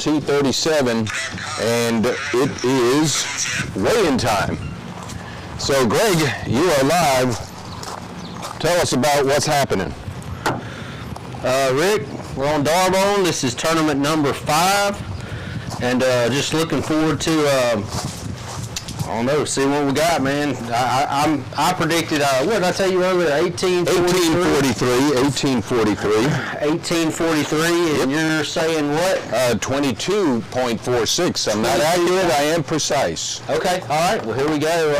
T37, and it is weigh-in time. So Greg, you are live. Tell us about what's happening. Rick, we're on D'Arbonne. This is tournament number 5, and just looking forward to, I don't know, see what we got, man. I predicted, what did I tell you earlier, 1843, and you're saying what? 22.46. I'm not accurate, I am precise. Okay, all right, well, here we go.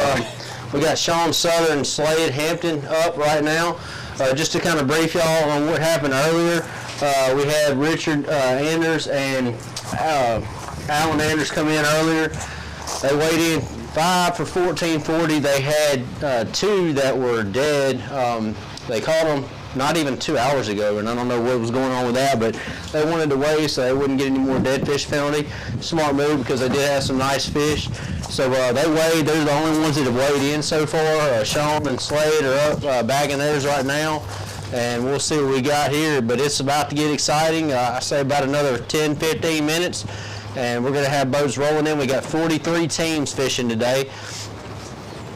We got Sean Southern and Slade Hampton up right now. Just to kind of brief y'all on what happened earlier, we had Richard Anders and Alan Anders come in earlier. They weighed in 5 for 1440. They had 2 that were dead. They caught them not even 2 hours ago, and I don't know what was going on with that, but they wanted to weigh so they wouldn't get any more dead fish penalty. Smart move because they did have some nice fish. So they weighed. They're the only ones that have weighed in so far. Sean and Slade are up bagging theirs right now, and we'll see what we got here. But it's about to get exciting. I say about another 10, 15 minutes, and we're going to have boats rolling in. We got 43 teams fishing today.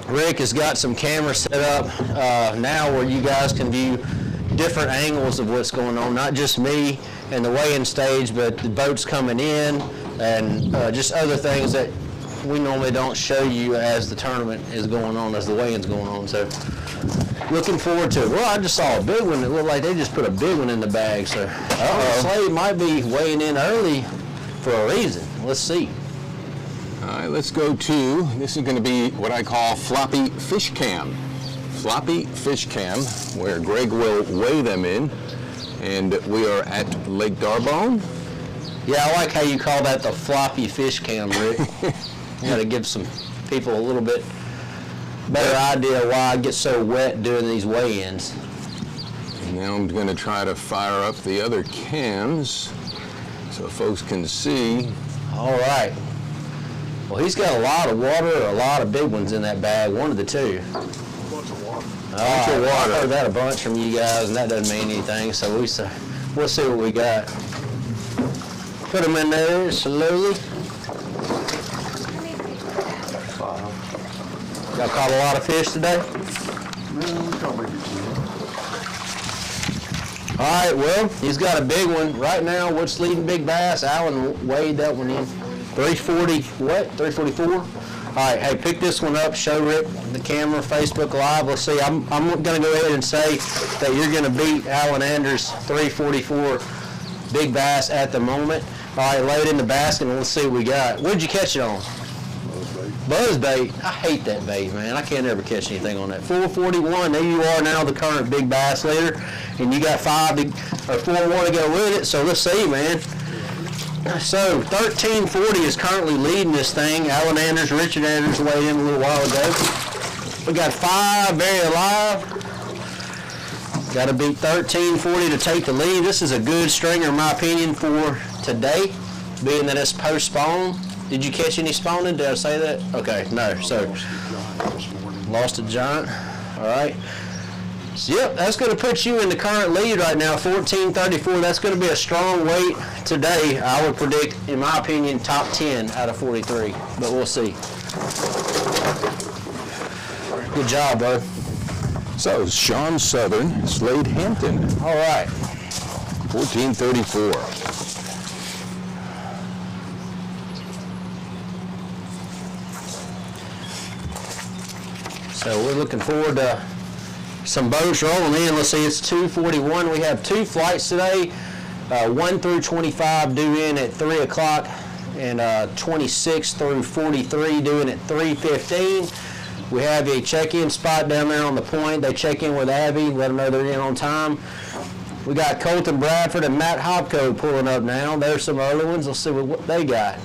Rick has got some cameras set up now where you guys can view different angles of what's going on, not just me and the weigh-in stage, but the boats coming in and just other things that we normally don't show you as the tournament is going on, as the weigh-in's going on. So looking forward to it. Well, I just saw a big one. It looked like they just put a big one in the bag. So Slade might be weighing in early for a reason. Let's see. All right, let's go to, this is going to be what I call floppy fish cam. Floppy fish cam, where Greg will weigh them in. And we are at Lake D'Arbonne. Yeah, I like how you call that the floppy fish cam, Rick. You got to give some people a little bit better idea why I get so wet doing these weigh-ins. Now I'm going to try to fire up the other cams so folks can see. All right. Well, he's got a lot of water or a lot of big ones in that bag, one of the two. A bunch of water. I heard that a bunch from you guys, and that doesn't mean anything, so we'll see what we got. Put them in there slowly. Y'all caught a lot of fish today? All right, well, he's got a big one. Right now, what's leading big bass? Alan weighed that one in. 340, what? 344? All right, hey, pick this one up. Show Rick the camera, Facebook Live. Let's see. I'm going to go ahead and say that you're going to beat Alan Anders' 344 big bass at the moment. All right, lay it in the basket and let's see what we got. What did you catch it on? Buzz bait. I hate that bait, man. I can't ever catch anything on that. 441. There you are now, the current big bass leader, and you got 4 more to go with it. So let's see, man. So 1340 is currently leading this thing. Alan Anders, Richard Anders weighed in a little while ago. We got 5 very alive. Got to beat 1340 to take the lead. This is a good stringer, in my opinion, for today, being that it's postponed. Did you catch any spawning? Did I say that? Okay, no. So, lost a giant. All right. So, yep, that's going to put you in the current lead right now, 1434. That's going to be a strong weight today. I would predict, in my opinion, top 10 out of 43. But we'll see. Good job, bud. So, Sean Southern, Slade Hampton. All right. 1434. So we're looking forward to some boats rolling in. Let's see, it's 2:41. We have 2 flights today, 1 through 25 due in at 3 o'clock, and 26 through 43 due in at 3:15. We have a check-in spot down there on the point. They check in with Abby, let them know they're in on time. We got Colton Bradford and Matt Hopko pulling up now. There's some early ones. Let's see what they got.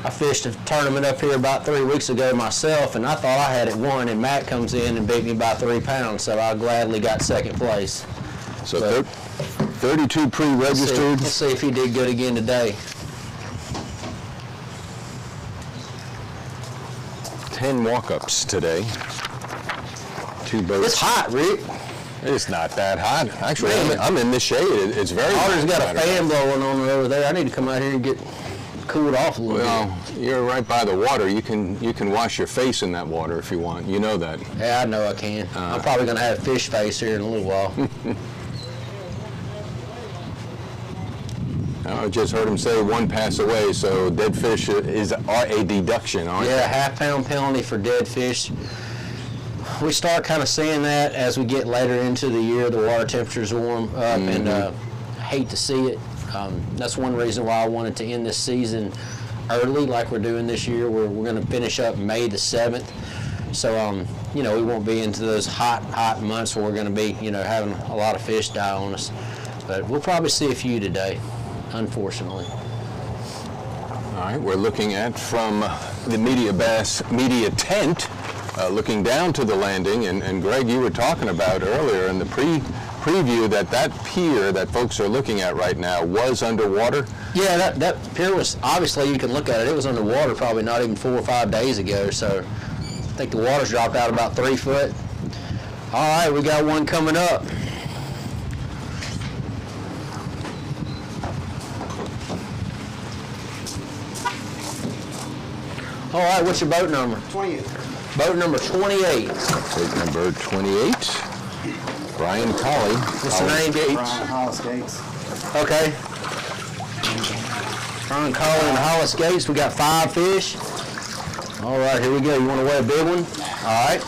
I fished a tournament up here about 3 weeks ago myself, and I thought I had it won, and Matt comes in and beat me by 3 pounds, so I gladly got second place. So 32 pre-registered. Let's see if he did good again today. 10 walk-ups today. 2 boats. It's hot, Rick. It's not that hot. Actually, Man. I'm in the shade. It's very hot. Otter's got a right fan now. blowing on over there. I need to come out here and get cooled off a little Well, you're right by the water. You can wash your face in that water if you want. You know that. bit. Yeah, I know I can. I'm probably going to have fish face here in a little while. I just heard him say 1 pass away, so dead fish are a deduction, aren't Yeah, half-pound penalty for dead fish. We start kind of seeing that as we get later into the year. The water temperatures warm up, and I hate to see it. That's one reason why I wanted to end this season early, like we're doing this year. We're going to finish up May the 7th. So, we won't be into those hot months where we're going to be, having a lot of fish die on us. But we'll probably see a few today, unfortunately. All right, we're looking at from the Mediabass media tent, looking down to the landing, and Greg, you were talking about earlier in the preview that pier that folks are looking at right now was underwater. Yeah, that pier was, obviously you can look at it, it was underwater probably not even 4 or 5 days ago, so I think the water's dropped out about 3 foot. All right, we got one coming up. All right, what's your boat number? 28. Boat number 28. Boat number 28, Brian Colley. What's the name, Gates? Brian Hollis Gates. Okay. Brian Colley and Hollis Gates. We got 5 fish. All right, here we go. You want to weigh a big one? All right.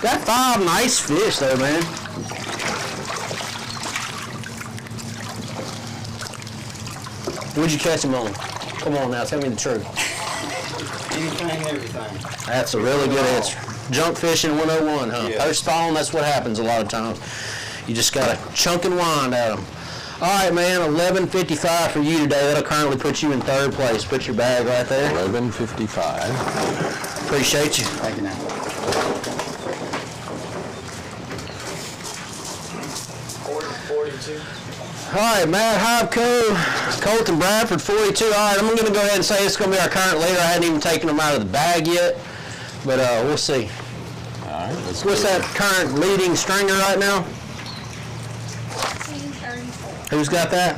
Got 5 nice fish though, man. What'd you catch them on? Come on now, tell me the truth. Anything, everything. That's a really good answer. Junk fishing 101, huh? Yeah. Post spawn, that's what happens a lot of times. You just got to chunk and wind at them. All right, man, 11.55 for you today. That'll currently put you in 3rd place. Put your bag right there. 11:55. Appreciate you. Thank you now. 42. All right, Matt Hobco, Colton Bradford, 42. All right, I'm going to go ahead and say it's going to be our current leader. I hadn't even taken them out of the bag yet, but we'll see. All right, let's What's go. that current leading stringer right now? 1434. Who's got that?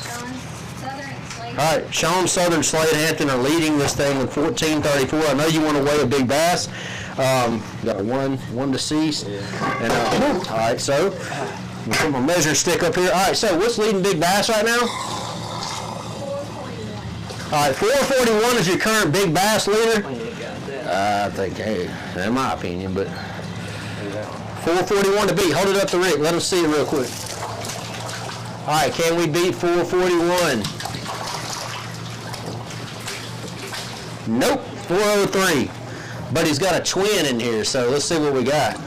Sean Southern Slade. All right, Sean Southern, Slade Hampton are leading this thing with 1434. I know you want to weigh a big bass. Got one deceased. Yeah. And, all right, so we'll put my measuring stick up here. All right, so what's leading big bass right now? 441. All right, 441 is your current big bass leader. I think, hey, in my opinion, but 441 to beat. Hold it up to Rick. Let him see it real quick. All right, can we beat 441? Nope, 403. But he's got a twin in here, so let's see what we got.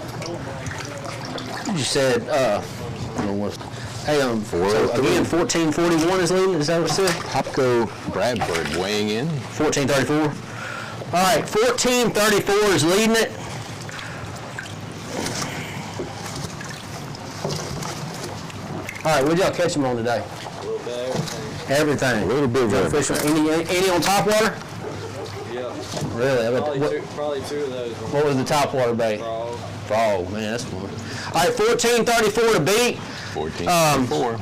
You said, I don't know what. Hey, so 403. again, 1441 is leading. Is that what it said? Hopko Bradford weighing in. 1434. All right, 1434 is leading it. All right, what y'all catch them on today? A little bit of everything. Everything. A little bit of Y'all fish everything. any on top water? Yeah. Really? Probably two of those. What was the top water bait? Frog. Frog, man, that's fun. All right, 1434 to beat. 14:04.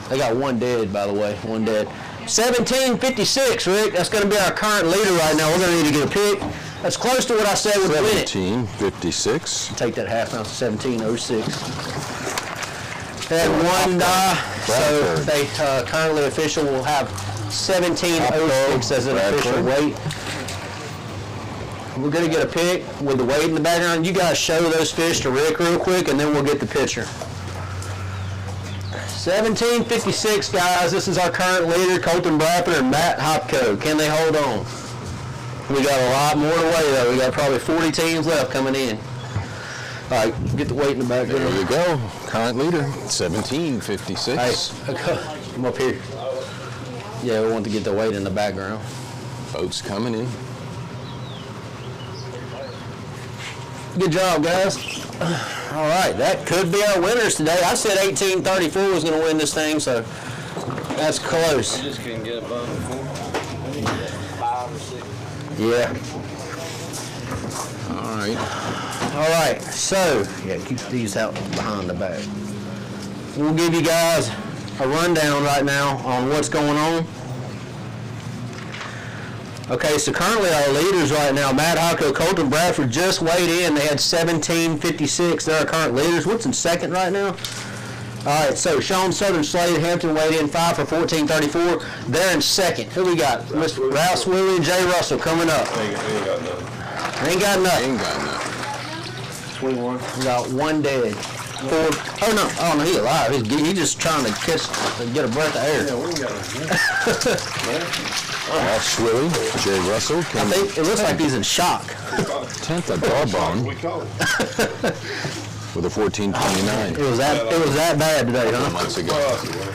They got one dead, by the way, one dead. 1756, Rick. That's going to be our current leader right now. We're going to need to get a pick. That's close to what I said would win it. 17:56. Take that half ounce, 1706. Had one die, so Bradford. they currently official will have 1706 as an official Bradford. weight. We're going to get a pick with the weight in the background. You guys show those fish to Rick real quick, and then we'll get the picture. 1756, guys. This is our current leader, Colton Bradford and Matt Hopko. Can they hold on? We got a lot more to weigh, though. We got probably 40 teams left coming in. All right, get the weight in the background. There you go. Current leader, 17:56. Hey, come up here. Yeah, we want to get the weight in the background. Boats coming in. Good job, guys. All right, that could be our winners today. I said 1834 was going to win this thing, so that's close. I just couldn't get above 4. I need 5 or 6. Yeah. All right. All right, so, yeah, keep these out behind the back. We'll give you guys a rundown right now on what's going on. Okay, so currently our leaders right now, Matt Hocko, Colton Bradford just weighed in. They had 17.56. They're our current leaders. What's in second right now? All right, so Sean Southern, Slade Hampton weighed in 5 for 14.34. They're in second. Who we got? Mr. Rouse Willie and Jay Russell coming up. Ain't got nothing. Ain't got nothing. Ain't got nothing. 21. We got one dead. Four. Oh no, he alive. He's just trying to get a breath of air. Yeah, we ain't got nothing. Ross Swilly, Jay Russell I came think it looks like he's in shock. 10th at D'Arbonne We caught it. with a 14.29 It was that bad today, huh? months ago.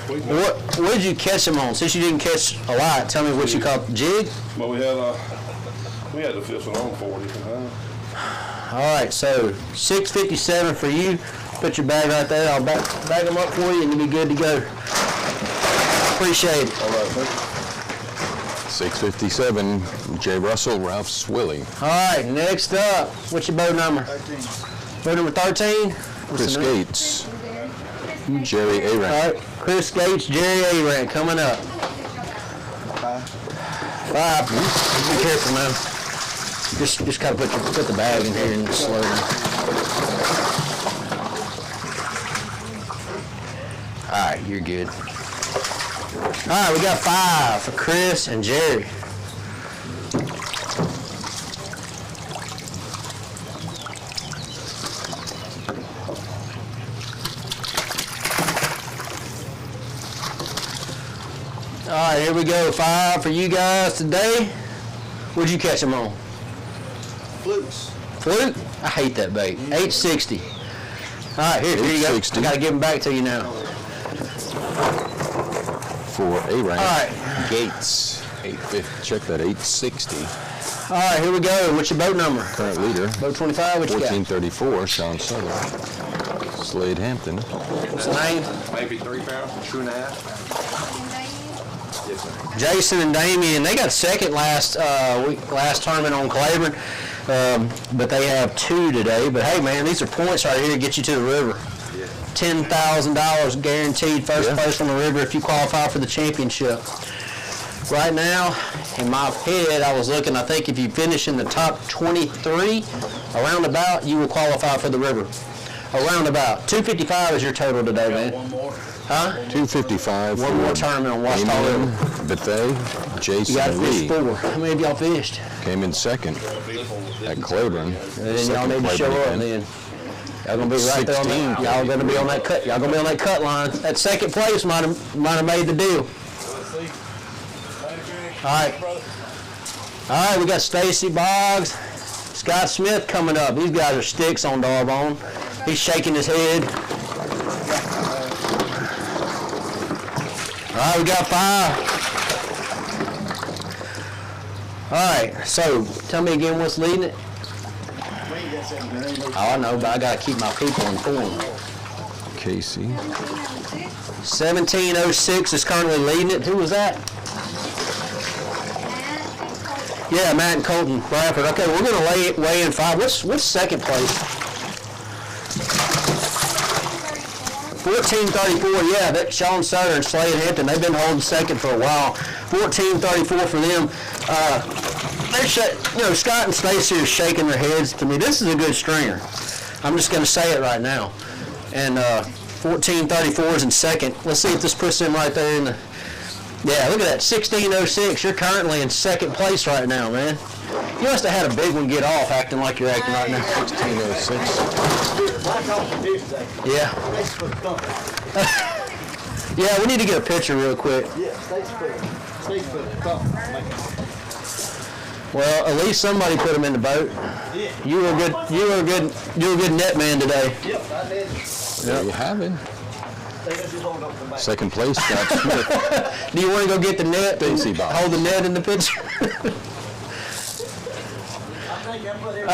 What did you catch him on? Since you didn't catch a lot, tell me what you caught. Jig? But we had the fish on 40. All right, so 6.57 for you. Put your bag right there. I'll bag them up for you, and you'll be good to go. Appreciate it. All right, thank you. 6:57, Jay Russell, Ralph Swilly. All right, next up, what's your boat number? 13. Boat number 13? Chris Gates, Jerry All Aran. right, Chris Gates, Jerry Aran coming up. 5. Be careful now. Just gotta put the bag in here and slow down. All right, you're good. All right, we got 5 for Chris and Jerry. All right, here we go. 5 for you guys today. What'd you catch them on? Flukes. Fluke? I hate that bait. 860. All right, here you go. 860. I got to give them back to you now. For Aran. All right. Gates, 850. Check that, 860. All right, here we go. What's your boat number? Current leader, Boat 25, what you got? 1434, Sean Southern. Slade Hampton. What's the name? Maybe 3 pounds, 2.5. Jason and Damien. They got second last tournament on Claiborne, but they have 2 today. But hey, man, these are points right here to get you to the river. $10,000 guaranteed first place on the river if you qualify for the championship. Right now, in my head, I was looking, I think if you finish in the top 23, around about, you will qualify for the river. Around about. 255 is your total today, man. One more. Huh? 255. One more tournament on Washita River. Bethay, You Jason got to fish Lee 4. How many of y'all fished? came in second at Claiborne. And then y'all need to show up then. Y'all gonna be right there on that. Y'all gonna be on that cut. Y'all gonna be on that cut line. That second place might have made the deal. All right. All right, we got Stacy Boggs, Scott Smith coming up. These guys are sticks on D'Arbonne. He's shaking his head. All right, we got 5. All right, so tell me again what's leading it. Oh, I know, but I gotta keep my people informed. Casey. 1706 is currently leading it. Who was that? Yeah, Matt and Colton Bradford. Okay, we're gonna weigh in 5. What's second place? 1434. Yeah, that Sean Sutter and Slade Hampton. They've been holding second for a while. 1434 for them. Scott and Stacy are shaking their heads to me. This is a good stringer. I'm just going to say it right now. And 1434 is in second. Let's see if this puts them right there in the... Yeah, look at that, 1606. You're currently in second place right now, man. You must have had a big one get off acting like you're acting right now. 1606. Yeah. Yeah, we need to get a picture real quick. Well, at least somebody put them in the boat. You were a good net man today. There you have it. Second place, Scott Smith. Do you want to go get the net? Stacy Boggs. Hold the net in the picture.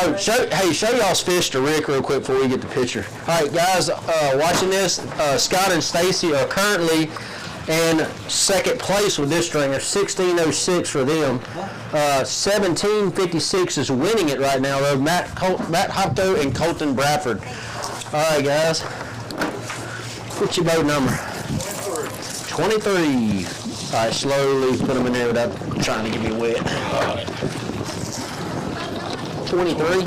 Oh, show y'all's fish to Rick real quick before we get the picture. All right, guys, watching this, Scott and Stacy are currently in second place with this stringer, 1606 for them. 1756 is winning it right now, though. Matt Hopto and Colton Bradford. All right, guys. What's your boat number? 23. All right, slowly put them in there without trying to get me wet. 23.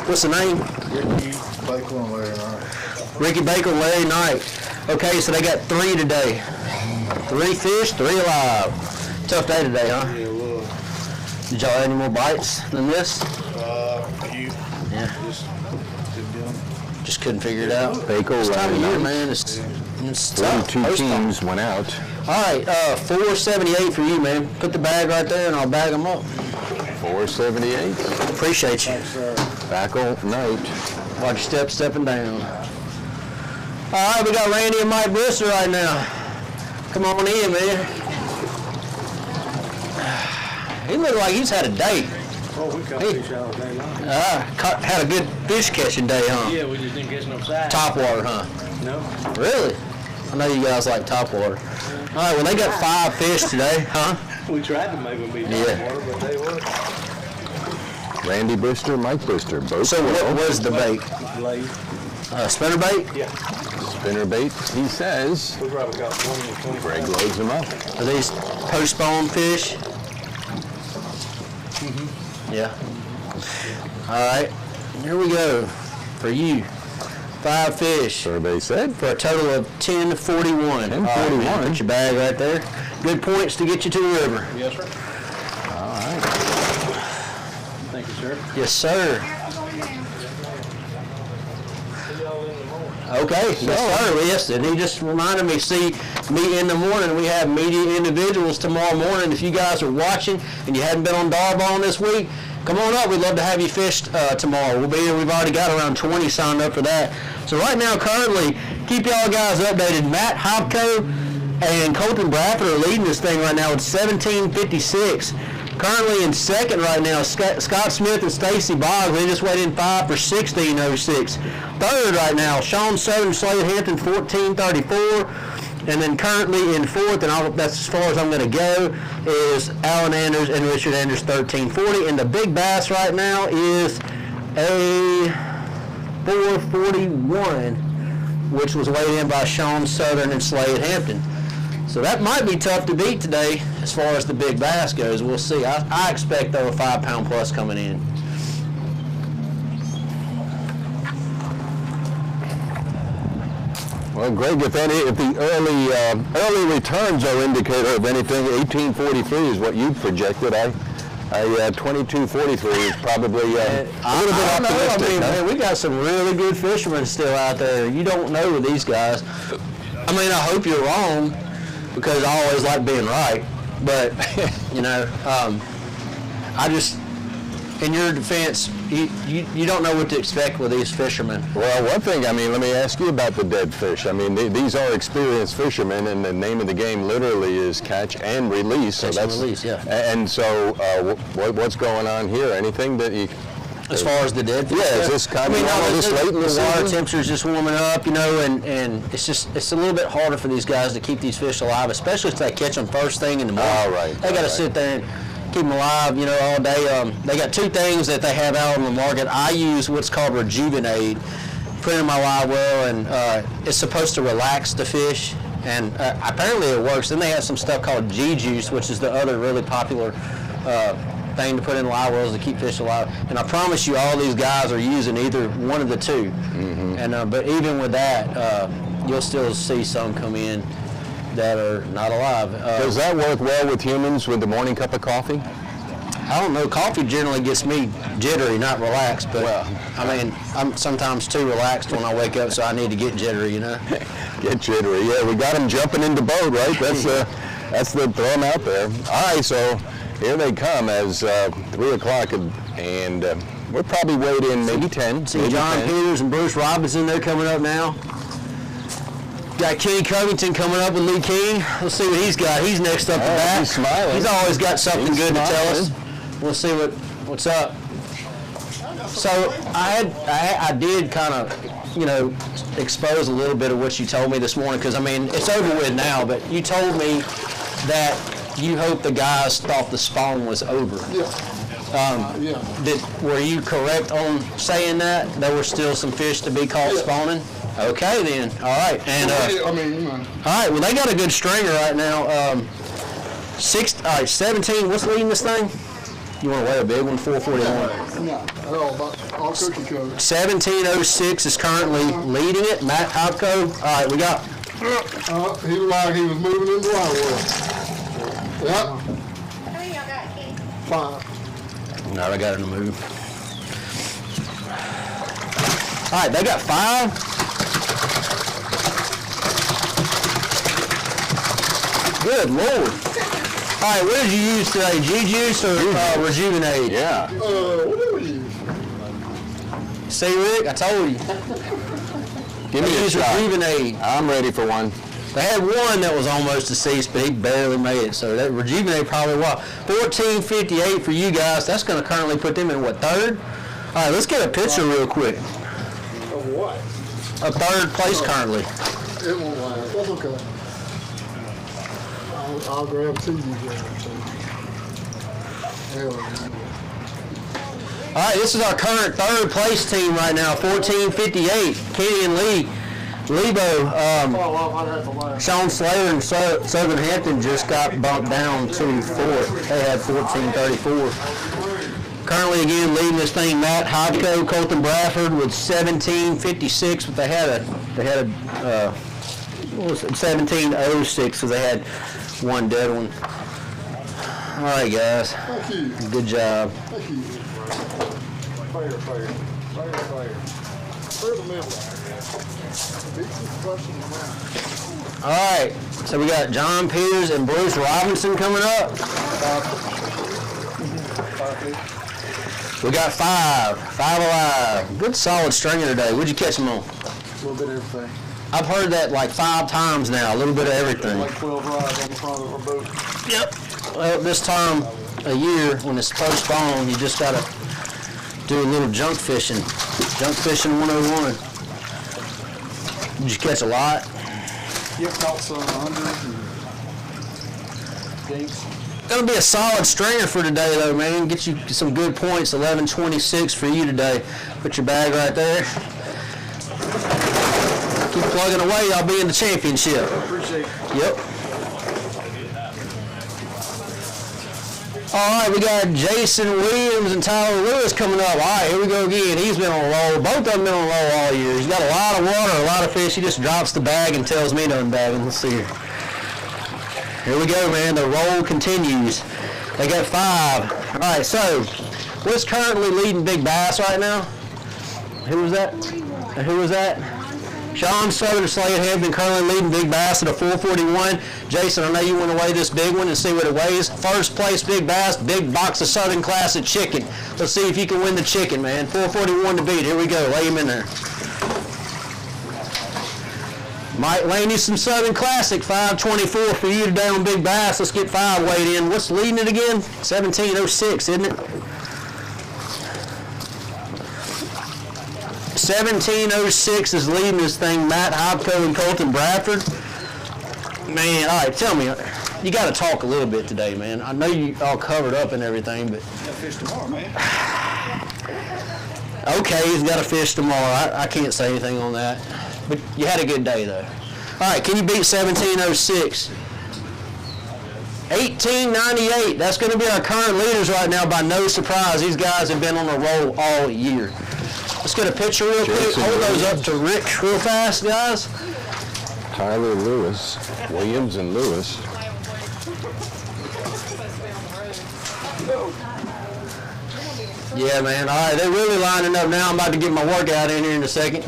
What's the name? Ricky Baker and Larry Knight. Ricky Baker and Larry Knight. Okay, so they got 3 today. 3 fish, 3 alive. Tough day today, huh? Yeah, well, Did y'all have any more bites than this? you Yeah. just didn't get them. Just couldn't figure it out. Baker, This time of year, Knight. man, it's tough. 2 Post time. teams went out. All right, 478 for you, man. Put the bag right there, and I'll bag them up. 478. Appreciate you. Backle Knight. Watch your stepping down. All right, we got Randy and Mike Brewster right now. Come on in, man. He looked like he's had a day. Oh, we caught Hey. fish all day long. Had a good fish catching day, huh? Yeah, we just didn't catch no size. Top water, huh? No. Really? I know you guys like top water. All right, well, they got 5 fish today, huh? We tried to make them be top Yeah. water, but they were Randy Brewster, Mike Brewster. Both So what was the bait? late. Spinner bait? Yeah. spinner bait, he says. We probably caught 20 or 25. Greg loads them up. Are these postponed fish? Yeah. All right, here we go for you. 5 fish Survey said. for a total of 1041. 1041. All right, man, put your bag right there. Good points to get you to the river. Yes, sir. All right. Thank you, sir. Yes, sir. Careful going down. See y'all in the morning. Okay, yes, sir. Yes, and he just reminded me, see, me in the morning, we have media individuals tomorrow morning. If you guys are watching and you hadn't been on D'Arbonne this week, come on up. We'd love to have you fish tomorrow. We'll be here. We've already got around 20 signed up for that. So right now, currently, keep y'all guys updated. Matt Hopko and Colton Bradford are leading this thing right now with 1756. Currently in second right now, Scott Smith and Stacy Boggs. They just weighed in 5 for 1606. Third right now, Sean Southern, Slade Hampton, 1434. And then currently in fourth, and that's as far as I'm going to go, is Alan Anders and Richard Anders, 1340. And the big bass right now is a 441, which was weighed in by Sean Southern and Slade Hampton. So that might be tough to beat today as far as the big bass goes. We'll see. I expect, though, a 5-pound plus coming in. Well, Greg, if the early returns are indicator of anything, 1843 is what you projected. 2243 is probably a little bit optimistic. I mean, huh? man, we got some really good fishermen still out there. You don't know with these guys. I mean, I hope you're wrong, because I always like being right. But, you know, I just, in your defense, you don't know what to expect with these fishermen. Well, one thing, I mean, let me ask you about the dead fish. I mean, these are experienced fishermen, and the name of the game literally is catch and release. Catch and release, yeah. And so, what's going on here? Anything that you... As far as the dead fish? Yeah, is this kind of normal this late in the water season? temperature's just warming up, you know, and it's a little bit harder for these guys to keep these fish alive, especially if they catch them first thing in the morning. Oh, right. They got to sit there and keep them alive, you know, all day. They got 2 things that they have out on the market. I use what's called Rejuvenate, put it in my live well, and it's supposed to relax the fish, and apparently it works. Then they have some stuff called G-Juice, which is the other really popular thing to put in live wells to keep fish alive. And I promise you, all these guys are using either one of the 2. Mm-hmm. And but even with that, you'll still see some come in that are not alive. Does that work well with humans with the morning cup of coffee? I don't know. Coffee generally gets me jittery, not relaxed. But I mean, I'm sometimes too relaxed when I wake up, so I need to get jittery, you know. Get jittery. Yeah, we got them jumping in the boat, right? That's the throw them out there. All right, so here they come as 3 o'clock, and we're probably weighed in maybe 10. See maybe John 10. Peters and Bruce Robinson, they're coming up now. Got Kenny Covington coming up with Lee King. Let's see what he's got. He's next up to bat. He's smiling. He's always got something He's good to tell us. smiling. We'll see what's up. So I did kind of, you know, expose a little bit of what you told me this morning, because I mean it's over with now. But you told me that you hope the guys thought the spawn was over. Were you correct on saying that? There were still some fish to be caught spawning? Okay then, all right. And all right, well they got a good stringer right now. 17, what's leading this thing? You want to weigh a big one, 441? No, all cookie cutter. 1706 is currently leading it. Matt Hopko. All right, we got. He looked like he was moving into our world. Yep. How many y'all got, Kenny? 5. No, I got it in the move. All right, they got 5. Good Lord. All right, what did you use today? G-Juice or Rejuvenate? Yeah. What do we use? See, Rick, I told you. Give me a Use shot. Rejuvenate. I'm ready for one. They had one that was almost deceased, but he barely made it. So that Rejuvenate probably was. 1458 for you guys. That's going to currently put them in, what, 3rd? All right, let's get a picture real quick. Of what? A 3rd place currently. It won't last. That's okay. I'll grab 2 you grab 2. Hell yeah. All right, this is our current 3rd place team right now, 1458. Kenny and Lebo, Sean Slater and Southern Hampton just got bumped down to 4th. They had 1434. Currently, again, leading this thing, Matt Hopko, Colton Bradford with 1756, but they had a what was it, 1706, because they had one dead one. All right, guys. Thank you. Good job. Thank you. Fire. Fire the middle. All right, so we got John Peters and Bruce Robinson coming up. We got 5 alive. Good solid stringer today. What'd you catch them on? A little bit of everything. I've heard that like 5 times now, a little bit of everything. Like 12 rods on the front of our boat. Yep. Well, this time of year, when it's postponed, you just gotta do a little junk fishing. Junk fishing 101. Did you catch a lot? Yep, caught some hundreds and dinks. Gonna be a solid stringer for today though, man. Get you some good points, 1126 for you today. Put your bag right there. Keep plugging away, y'all be in the championship. Appreciate it. Yep. All right, we got Jason Williams and Tyler Lewis coming up. All right, here we go again. He's been on a roll. Both of them been on a roll all year. He's got a lot of water, a lot of fish. He just drops the bag and tells me to unbag him. Let's see here. Here we go, man. The roll continues. They got 5. All right, so what's currently leading big bass right now? Who was that? Who was that? Sean Southern Slade Hampton currently leading big bass at a 441. Jason, I know you want to weigh this big one and see what it weighs. First place big bass, big box of Southern Classic chicken. Let's see if you can win the chicken, man. 441 to beat. Here we go. Lay him in there. Might lay you some Southern Classic, 524 for you today on big bass. Let's get 5 weighed in. What's leading it again? 1706, isn't it? 1706 is leading this thing. Matt Hopko and Colton Bradford. Man, all right, tell me, you got to talk a little bit today, man. I know you all covered up and everything, but. Got fish tomorrow, man. Okay, he's got to fish tomorrow. I can't say anything on that. But you had a good day, though. All right, can you beat 1706? 1898. That's going to be our current leaders right now by no surprise. These guys have been on a roll all year. Let's get a picture real quick. Hold those up to Rick real fast, guys. Tyler Lewis, Williams and Lewis. Yeah, man. All right, they're really lining up now. I'm about to get my workout in here in a second.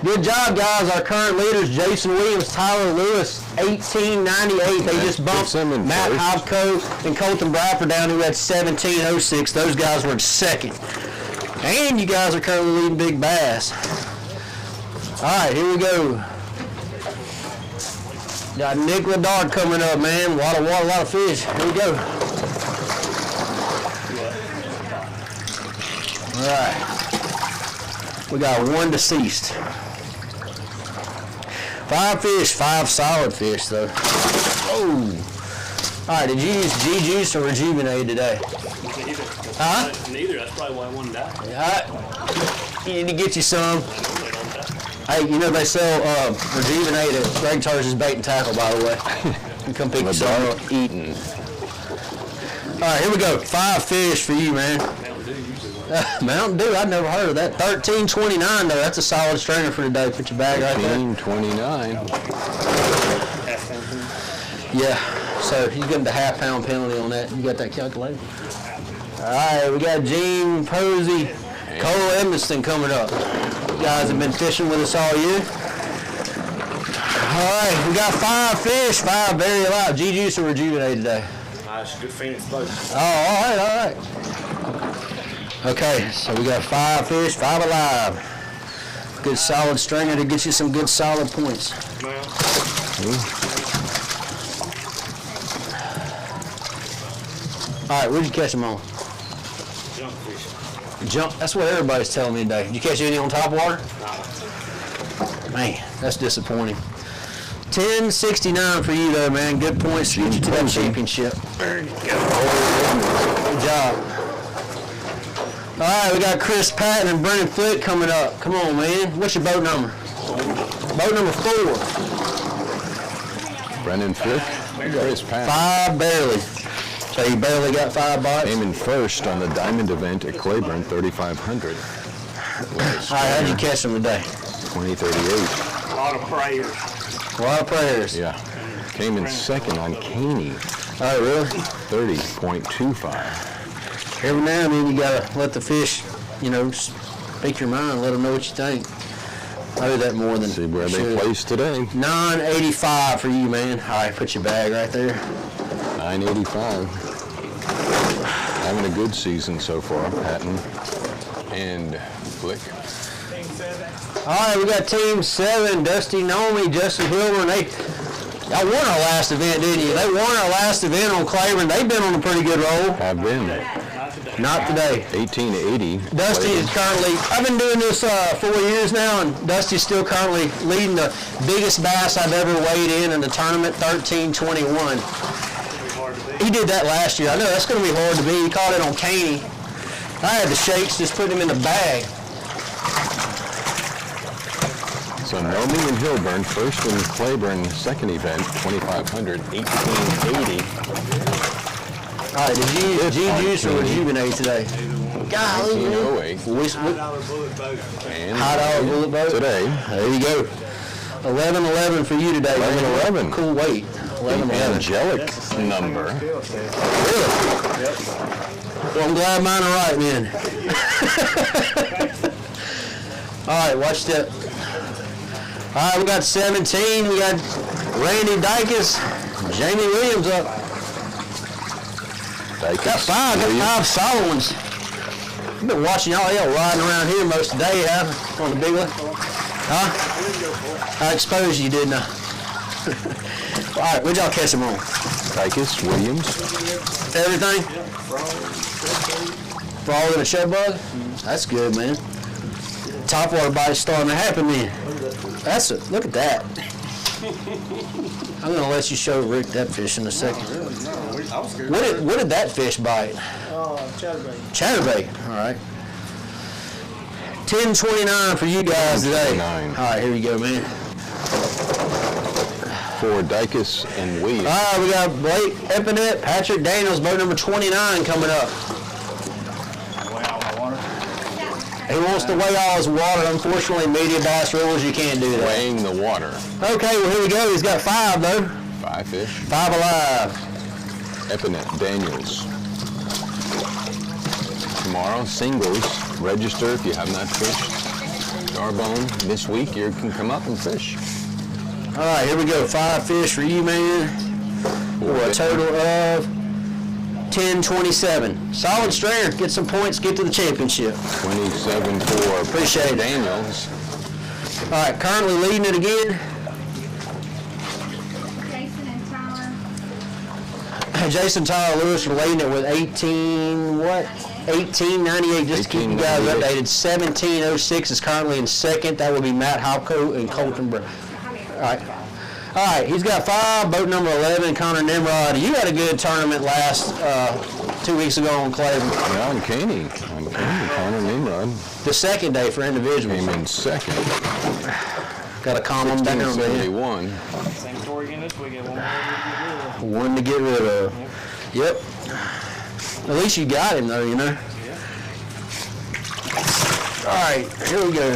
Good job, guys. Our current leaders, Jason Williams, Tyler Lewis, 1898. They just bumped Matt Hopko and Colton Bradford down, who had 1706. Those guys were in second. And you guys are currently leading big bass. All right, here we go. Got Nick Ledard coming up, man. A lot of water, a lot of fish. Here we go. All right. We got 1 deceased. 5 fish, 5 solid fish, though. Oh. All right, did you use G-Juice or Rejuvenate today? Neither. Huh? Neither. That's probably why one died. All right. You need to get you some. I know they don't die. Hey, you know they sell Rejuvenate at Greg Tarsh's Bait and Tackle, by the way. You come pick some up. Dark Eaton. All right, here we go. 5 fish for you, man. Mountain Dew usually. Mountain Dew, I've never heard of that. $13.29 though. That's a solid stringer for today. Put your bag right there. 13.29. Half pound thing. Yeah. So he's getting the half-pound penalty on that. You got that calculated? All right, we got Gene Posey, Cole Edmiston coming up. You guys have been fishing with us all year. All right, we got 5 fish, 5 very alive. G-Juice or Rejuvenate today? Nice, good fence both. Oh, all right. Okay, so we got 5 fish, 5 alive. Good solid stringer to get you some good solid points. All right, where'd you catch them on? Junk fish. Jump. That's what everybody's telling me today. Did you catch any on top water? Man, that's disappointing. 10.69 for you though, man. Good points to get you to that championship. There you go. Good job. All right, we got Chris Patton and Brennan Foote coming up. Come on, man. What's your boat number? Boat number 4. Brennan Foote. Chris Patton. 5 barely. So you barely got 5 bites. Came in first on the Diamond event at Claiborne, 3,500. All right, how'd you catch them today? 2038. A lot of prayers. A lot of prayers. Yeah. Came in second on Caney, All right, really? 30.25. Every now and then you gotta let the fish, speak your mind, let them know what you think. I do that more than See where they should. placed today. 9.85 for you, man. All right, put your bag right there. 985. Having a good season so far, Patton and Flick. All right, we got Team 7, Dusty Nomi, Justin Hilburn. Y'all won our last event, didn't you? They won our last event on Claiborne. They've been on a pretty good roll. Have been Not today. 1880. Dusty is currently, I've been doing this 4 years now, and Dusty's still currently leading the biggest bass I've ever weighed in the tournament, 13.21. He did that last year. I know that's going to be hard to beat. He caught it on Caney. I had the shakes, just putting him in the bag. So Nomi and Hilburn, first in Claiborne, second event, 2,500, 1880. All right, did you use G-Juice or Rejuvenate today? Golly, man. 1908. And High dollar bullet boat. today, There you go. 11.11 for you today. 11.11. Cool weight. the 11.11. angelic number. Really? Well, I'm glad mine are right, man. All right, watch that. All right, we got 17. We got Randy Dykes, Jamie Williams up. Got 5 solid ones. I've been watching y'all riding around here most of the day, huh? On the big one. Huh? I exposed you, didn't I? All right, where'd y'all catch them on? Dykes, Williams. Everything? Frog and a show bug? That's good, man. Topwater bite's starting to happen then. Look at that. I'm gonna let you show Rick that fish in a second. What did that fish bite? Chatterbait. Chatterbait. All right. 10.29 for you guys today. 10.29. All right, here you go, man. For Dykes and Williams. All right, we got Blake Epinette, Patrick Daniels, boat number 29 coming up. He wants to weigh all his water. Unfortunately, Mediabass rules you can't do that. Weighing the water. Okay, well, here we go. He's got 5, though. 5 fish. 5 alive. Epinette, Daniels. Tomorrow, singles. Register if you have not fished. D'Arbonne, this week you can come up and fish. All right, here we go. 5 fish for you, man. For a total of 10.27. Solid stringer. Get some points. Get to the championship. 27 for Appreciate it. Daniels. All right, currently leading it again. Jason and Tyler. Jason Tyler Lewis are leading it with 18.98. Just to keep you guys 18.98. updated. 17.06 is currently in second. That would be Matt Halko and Colton Brown. All right. All right, he's got 5. Boat number 11, Connor Nimrod. You had a good tournament last 2 weeks ago on Clayton. Yeah, on Caney, Connor Nimrod The second day for individuals. came in second. Got to calm him down, man. 71. Same story again this weekend. One more One to get rid of. Yep. At least you got him, though, you know. All right, here we go.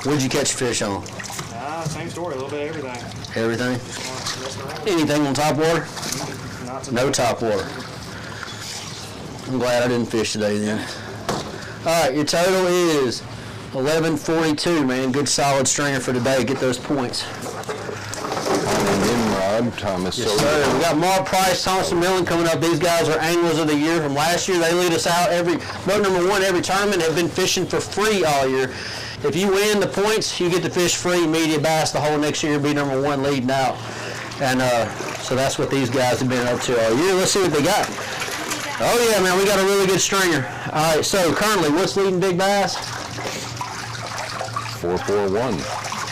What'd you catch fish on? same story, a little bit of everything. Everything? Anything on top water? Not to No top water. I'm glad I didn't fish today then. All right, your total is 1142, man. Good solid stringer for today. Get those points. Nimrod, Thomas Yes, Soder. sir. We got Mark Price, Thompson Millen coming up. These guys are anglers of the year from last year. They lead us out boat number 1 every tournament. Have been fishing for free all year. If you win the points, you get to fish free Mediabass the whole next year. Be number 1 leading out. And so that's what these guys have been up to all year. Let's see what they got. Oh yeah, man, we got a really good stringer. All right, so currently, what's leading Big Bass? 441.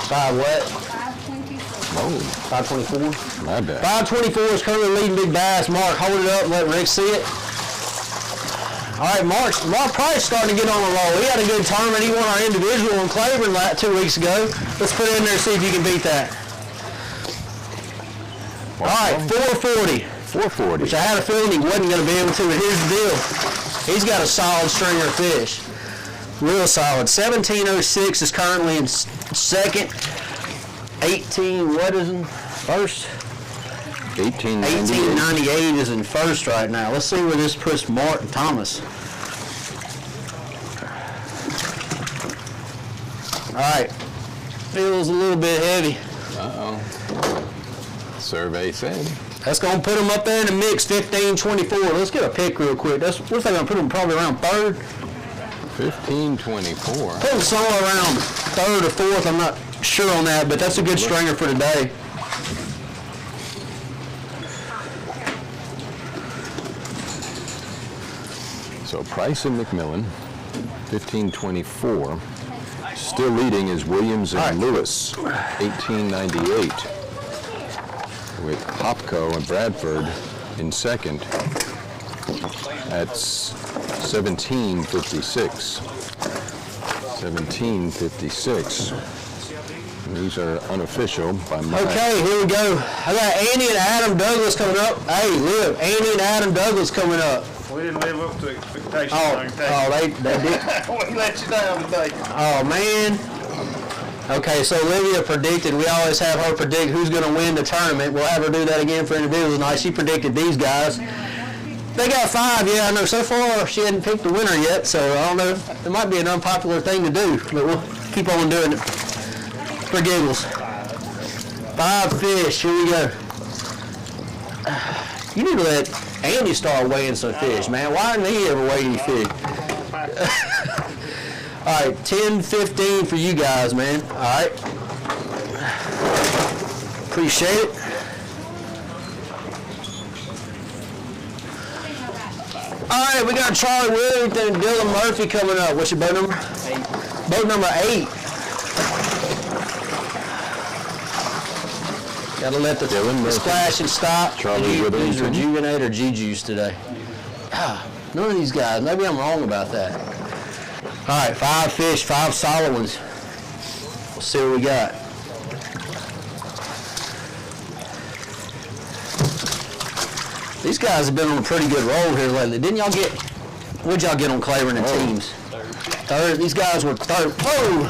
5 what? 524. Oh, 524? my bad. 524 is currently leading Big Bass. Mark, hold it up, let Rick see it. All right, Mark Price starting to get on the roll. He had a good tournament. He won our individual in Claiborne 2 weeks ago. Let's put it in there and see if you can beat that. All right, 440. 440. Which I had a feeling he wasn't going to be able to, but here's the deal. He's got a solid stringer of fish. Real solid. 1706 is currently in second. 18, what is in first? 1898. 1898 is in first right now. Let's see where this puts Martin Thomas. All right. Feels a little bit heavy. Uh-oh. Survey said. That's going to put him up there in the mix, 1524. Let's get a pick real quick. What's that going to put him probably around third? 1524. Put him somewhere around third or fourth. I'm not sure on that, but that's a good stringer for today. So Price and McMillan, 1524. Still leading is Williams and All right. Lewis, 1898. With Hopko and Bradford in second at 1756. 1756. These are unofficial by my... Okay, here we go. I got Andy and Adam Douglas coming up. Hey, look, Andy and Adam Douglas coming up. We didn't live up to expectations. They did. We let you down today. Oh, man. Okay, so Olivia predicted, we always have her predict who's going to win the tournament. We'll have her do that again for individuals tonight. She predicted these guys. They got 5, yeah, I know. So far, she hadn't picked the winner yet, so I don't know. It might be an unpopular thing to do, but we'll keep on doing it for giggles. 5 fish, here we go. You need to let Andy start weighing some fish, man. Why didn't he ever weigh any fish? All right, 10-15 for you guys, man. All right. Appreciate it. All right, we got Charlie Withington and Dylan Murphy coming up. What's your boat number? 8. Boat number 8. Gotta let the splash and stop. Charlie Withington. Use Rejuvenate or G-Juice today. None of these guys. Maybe I'm wrong about that. All right, 5 fish, 5 solid ones. We'll see what we got. These guys have been on a pretty good roll here lately. What'd y'all get on Claiborne and teams? Third. These guys were third. Whoa!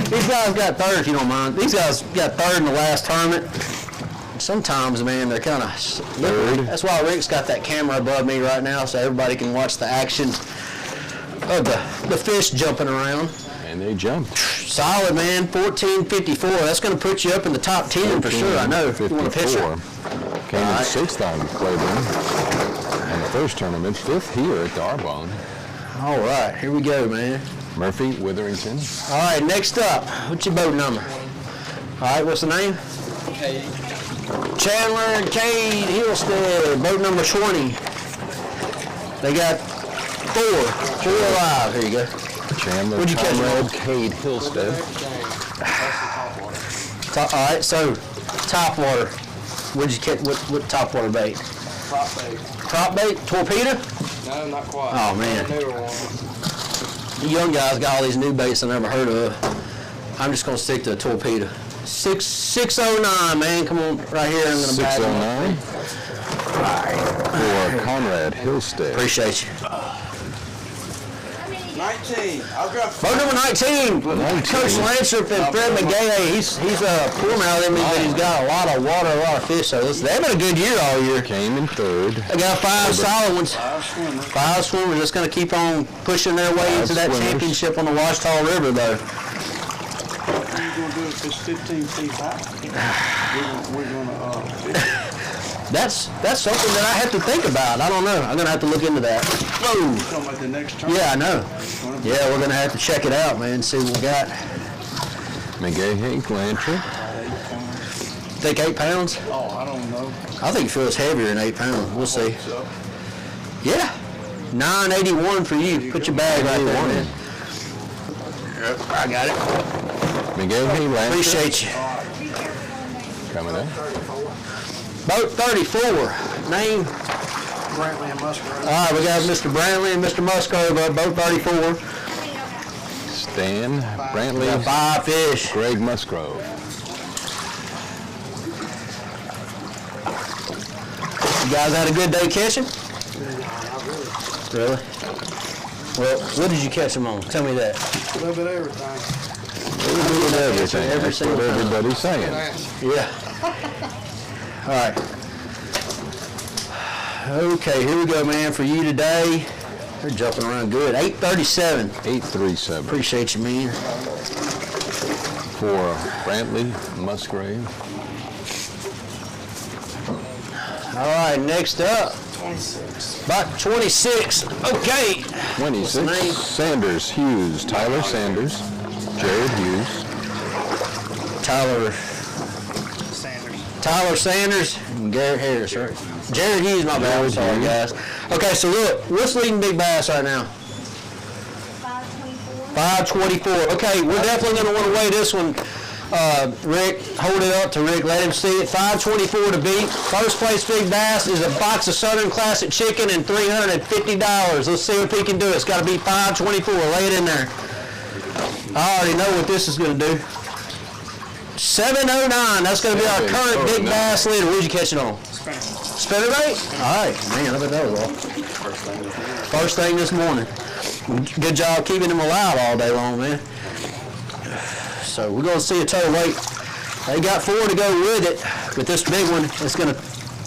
These guys got third, if you don't mind. These guys got third in the last tournament. Sometimes, man, they're kind of third. That's why Rick's got that camera above me right now, so everybody can watch the action of the fish jumping around. And they jumped. Solid, man. 1454. That's going to put you up in the top 10 for sure, I know. If you want a picture. Came in 6th on Claiborne. And the first tournament, 5th here at D'Arbonne. All right, here we go, man. Murphy, Witherington. All right, next up, what's your boat number? All right, what's the name? Katie. Chandler and Cade Hillstead, boat number 20. They got 4 alive. Here you go. Chandler What'd you catch, Conrad, Mo? Cade Hillstead. All right, so top water. What'd you catch? What top water bait? Prop bait. Prop bait? Torpedo? No, not quite. Oh, man. Newer one. You young guys got all these new baits I never heard of. I'm just gonna stick to a torpedo. 609, man. Come on, right here. I'm gonna bag them. 609 for Conrad Hillstead. Appreciate you. 19. I'll drop. Boat number 19. Coach Lancer and Fred McGay. He's poor now than me, but he's got a lot of water, a lot of fish. So they've been a good year all year. Came in third. They got 5 solid ones. 5 swimmers. 5 swimmers that's going to keep on pushing their way into that swimmers. championship on the Washita River, though. What are you going to do if it's 15 feet high? We're going to That's something that I have to think about. I don't know. I'm going to have to look into that. Whoa. talking about the next turn. Yeah, I know. Yeah, we're going to have to check it out, man, see what we got. McGay, Lantry. Think 8 pounds? Oh, I don't know. I think it feels heavier than 8 pounds. We'll see. So, Yeah. 981 for you. Put your bag right there, man. Yep, I got it. McGay, Lantry. Appreciate you. Coming up. Boat 34. Name. Brantley and Musgrove. All right, we got Mr. Brantley and Mr. Musgrove at boat 34. Stan We Brantley, got 5 fish. Greg Musgrove. You guys had a good day catching? Really? Well, what did you catch them on? Tell me that. A little bit of everything. Everything. Every That's single what time. everybody's saying. Yeah. All right. Okay, here we go, man, for you today. They're jumping around good. 837. 837 Appreciate you, man. for Brantley Musgrave. All right, next up. 26. About 26. Okay. 26, Sanders Hughes, Tyler Sanders, Jared Hughes. Tyler Sanders and Garrett Harris, right? Jared Hughes, my bad. I'm sorry, guys. Okay, so look, what's leading big bass right now? 524. Okay, we're definitely going to want to weigh this one. Rick, hold it up to Rick. Let him see it. 524 to beat. First place big bass is a box of Southern Classic Chicken and $350. Let's see if he can do it. It's got to be 524. Lay it in there. I already know what this is going to do. 709. That's going to be our current big bass leader. Where'd you catch it on? Spinnerbait? All right. Man, I bet that was all. First thing this morning. Good job keeping him alive all day long, man. So we're going to see a total weight. They got 4 to go with it, but this big one is going to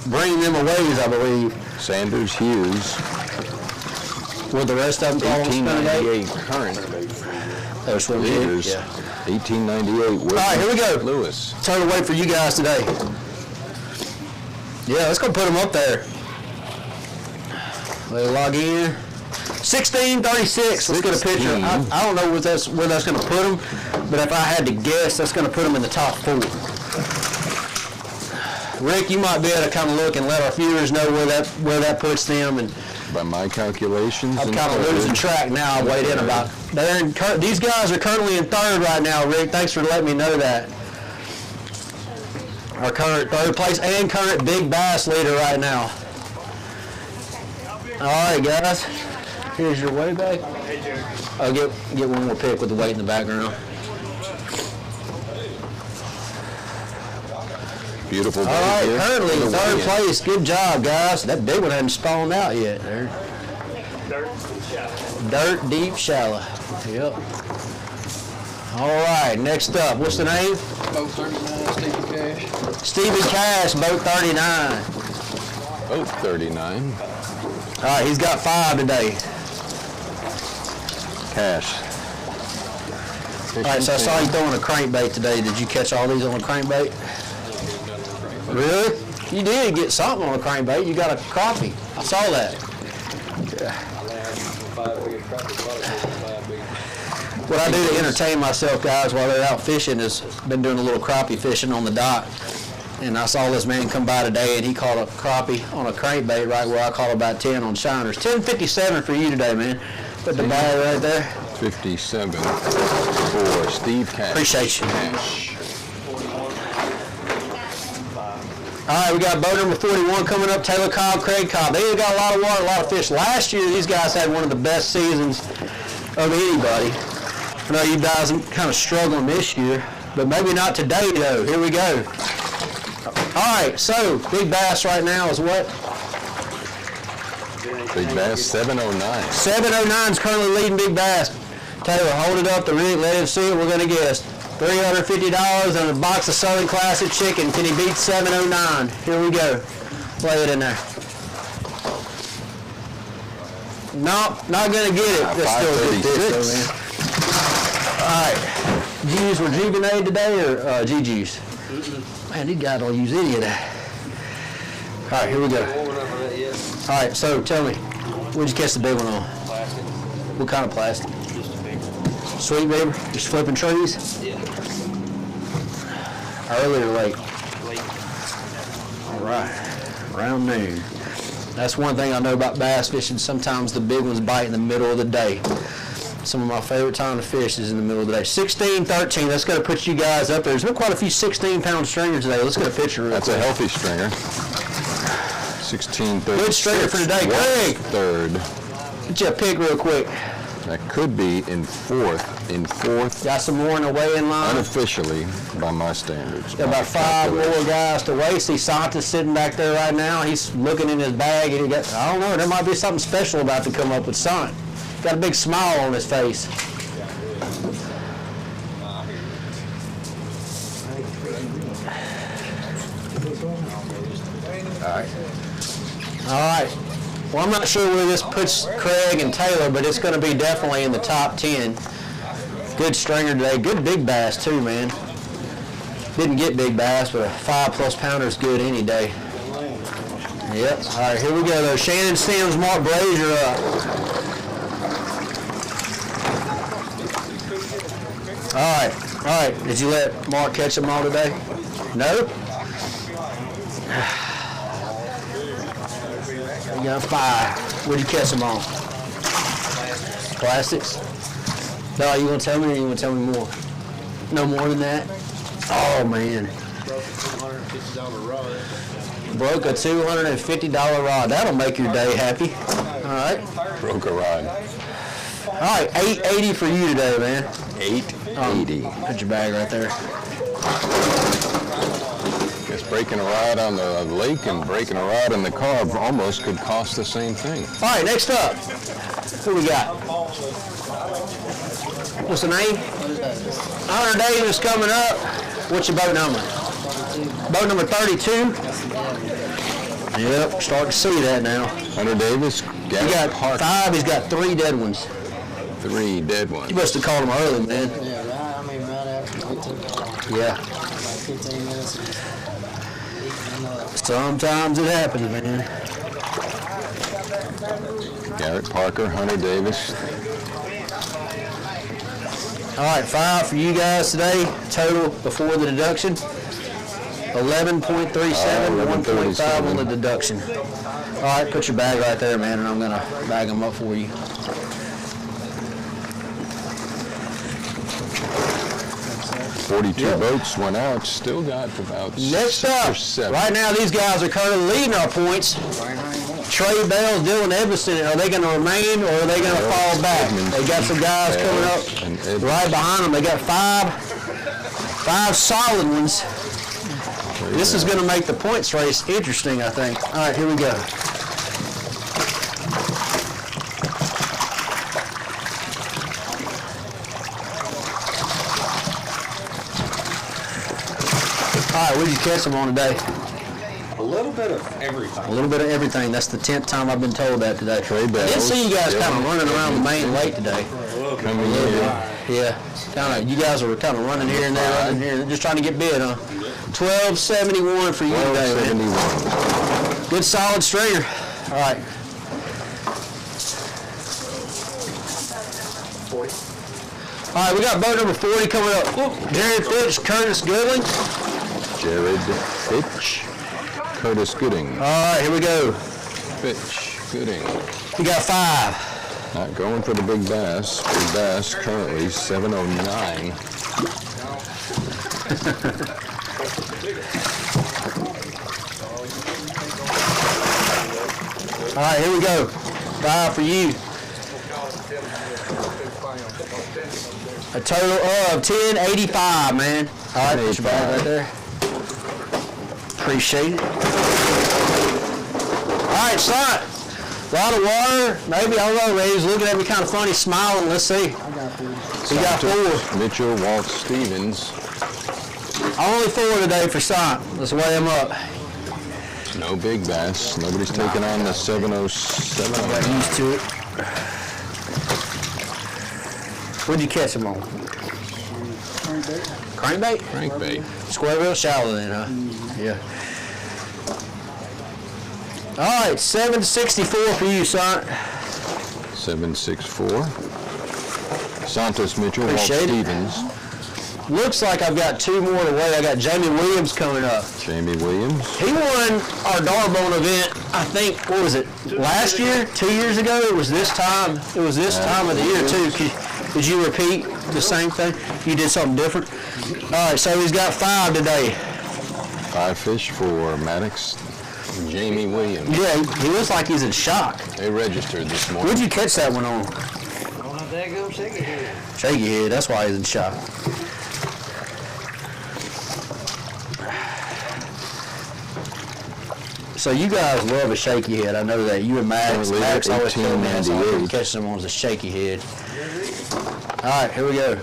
bring them a ways, I believe. Sanders Hughes, With the rest of them call them spinnerbait. 1898 current They're swimming in. leaders. Yeah. 1898. All right, here we go. Lewis. Total weight for you guys today. Yeah, let's go put them up there. They log in. 1636. Let's get a picture. I don't know where that's going to put them, but if I had to guess, that's going to put them in the top 4. Rick, you might be able to kind of look and let our viewers know where that puts them. And By my calculations. I'm and kind of losing third. track now. I weighed in about. These guys are currently in 3rd right now, Rick. Thanks for letting me know that. Our current 3rd place and current big bass leader right now. All right, guys. Here's your weigh bag. I'll get one more pic with the weight in the background. Beautiful. All right, day here. currently in Good 3rd weigh-in. place. Good job, guys. That big one hadn't spawned out yet. There. Dirt deep shallow. Yep. All right, next up. What's the name? Boat 39, Stephen Cash. Stephen Cash, boat 39. Boat 39. All right, he's got 5 today. Cash. All right, so I saw you throwing a crankbait today. Did you catch all these on a crankbait? Really? You did get something on a crankbait. You got a crappie. I saw that. What I do to entertain myself, guys, while they're out fishing is been doing a little crappie fishing on the dock. And I saw this man come by today, and he caught a crappie on a crankbait right where I caught about 10 on shiners. 10.57 for you today, man. Put the bag right there. 57 for Steve Cash. Appreciate you. Cash. All right, we got boat number 41 coming up, Taylor Cobb, Craig Cobb. They got a lot of water, a lot of fish. Last year, these guys had one of the best seasons of anybody. I know you guys are kind of struggling this year, but maybe not today, though. Here we go. All right, so big bass right now is what? Big Bass 709. 709 is currently leading big bass. Taylor, hold it up the rig, let him see it. We're going to guess. $350 on a box of Southern Classic Chicken. Can he beat 709? Here we go. Play it in there. Nope, not going to get it. That's still a good fish, though, man. All right. Did you use Rejuvenate today or G-Juice? Man, these guys don't use any of that. All right, here we go. All right, so tell me, where'd you catch the big one on? Plastic. What kind of plastic? Just a big one. Sweet baby? Just flipping trees? Yeah. Early or late? Late. All right, around noon. That's one thing I know about bass fishing. Sometimes the big ones bite in the middle of the day. Some of my favorite time to fish is in the middle of the day. 16, 13, that's going to put you guys up there. There's been quite a few 16-pound stringers today. Let's get a picture real That's quick. a healthy stringer. 16, 13. Good stringer for today, Craig. Third. Get you a pick real quick. That could be in fourth. Got some more in the weigh-in line. Unofficially, by my standards. Got about 5 more guys to weigh. See Santa's sitting back there right now. He's looking in his bag. And I don't know, there might be something special about to come up with Sant. Got a big smile on his face. All right. Well, I'm not sure where this puts Craig and Taylor, but it's going to be definitely in the top 10. Good stringer today. Good big bass, too, man. Didn't get big bass, but a 5+ pounder is good any day. Yep. All right, here we go, though. Shannon Sims, Mark Brazier up. All right. Did you let Mark catch them all today? No? You got 5. Where'd you catch them on? Plastics? No, you want to tell me or you want to tell me more? No more than that? Oh, man. Broke a $250 rod. That'll make your day happy. All right. Broke a rod. All right, $880 for you today, man. $880. Put your bag right there. Guess breaking a rod on the lake and breaking a rod in the car almost could cost the same thing. All right, next up. Who we got? What's the name? Hunter Davis coming up. What's your boat number? Boat number 32. Yep, starting to see that now. Hunter Davis, He got 5, he's got 3 dead ones. 3 dead ones. You must have called him early, man. Yeah, right after we took off, Yeah. like 15 minutes. Sometimes it happens, man. Garrett Parker, Hunter Davis. All right, 5 for you guys today. Total before the deduction. 11.37, 1.5 on the deduction. All right, put your bag right there, man, and I'm going to bag them up for you. $42 boats went out. Still got about Next 6 or up, 7. right now these guys are currently leading our points. Trey Bells, Dylan Edmondson, are they going to remain or are they going to fall back? They got some guys coming up right behind them. They got 5 solid ones. This is going to make the points race interesting, I think. All right, here we go. All right, what did you catch them on today? A little bit of everything. A little bit of everything. That's the 10th time I've been told that today. Trey I Bells. did see you guys kind of running around the main lake today. Coming in. Yeah, kind of. You guys were kind of running here and there, running here, just trying to get bid, huh? 1271 for you today, man. 1271. Good solid stringer. All right. All right, we got boat number 40 coming up. Jared Fitch, Curtis Goodling. Jared Fitch, Curtis Gooding. All right, here we go. Fitch, Gooding. We got 5. Not going for the big bass. Big bass currently 709. All right, here we go. 5 for you. A total of 1085, man. All right, put your bag right there. Appreciate it. All right, son. A lot of water. Maybe, I don't know, man. He's looking at me kind of funny, smiling. Let's see. We got 4. Mitchell, Walt, Stevens. Only 4 today for son. Let's weigh him up. No big bass. Nobody's taking on the 707. Got used to it. What'd you catch him on? Crankbait? Crankbait. Square bill, shallow then, huh? Yeah. All right, 764 for you, son. 764. Santos Mitchell, Appreciate Walt it. Stevens. Looks like I've got 2 more to weigh. I got Jamie Williams coming up. Jamie Williams. He won our D'Arbonne event, I think, what was it, last year, 2 years ago? It was this time. It was this time of the year, too. Did you repeat the same thing? You did something different? All right, so he's got 5 today. 5 fish for Maddox. Jamie Williams. Yeah, he looks like he's in shock. They registered this morning. Where'd you catch that one on? On a daggum shaky head. Shaky head, that's why he's in shock. So you guys love a shaky head. I know that. You and Max always tell me that's all I can catch someone's a shaky head. All right, here we go.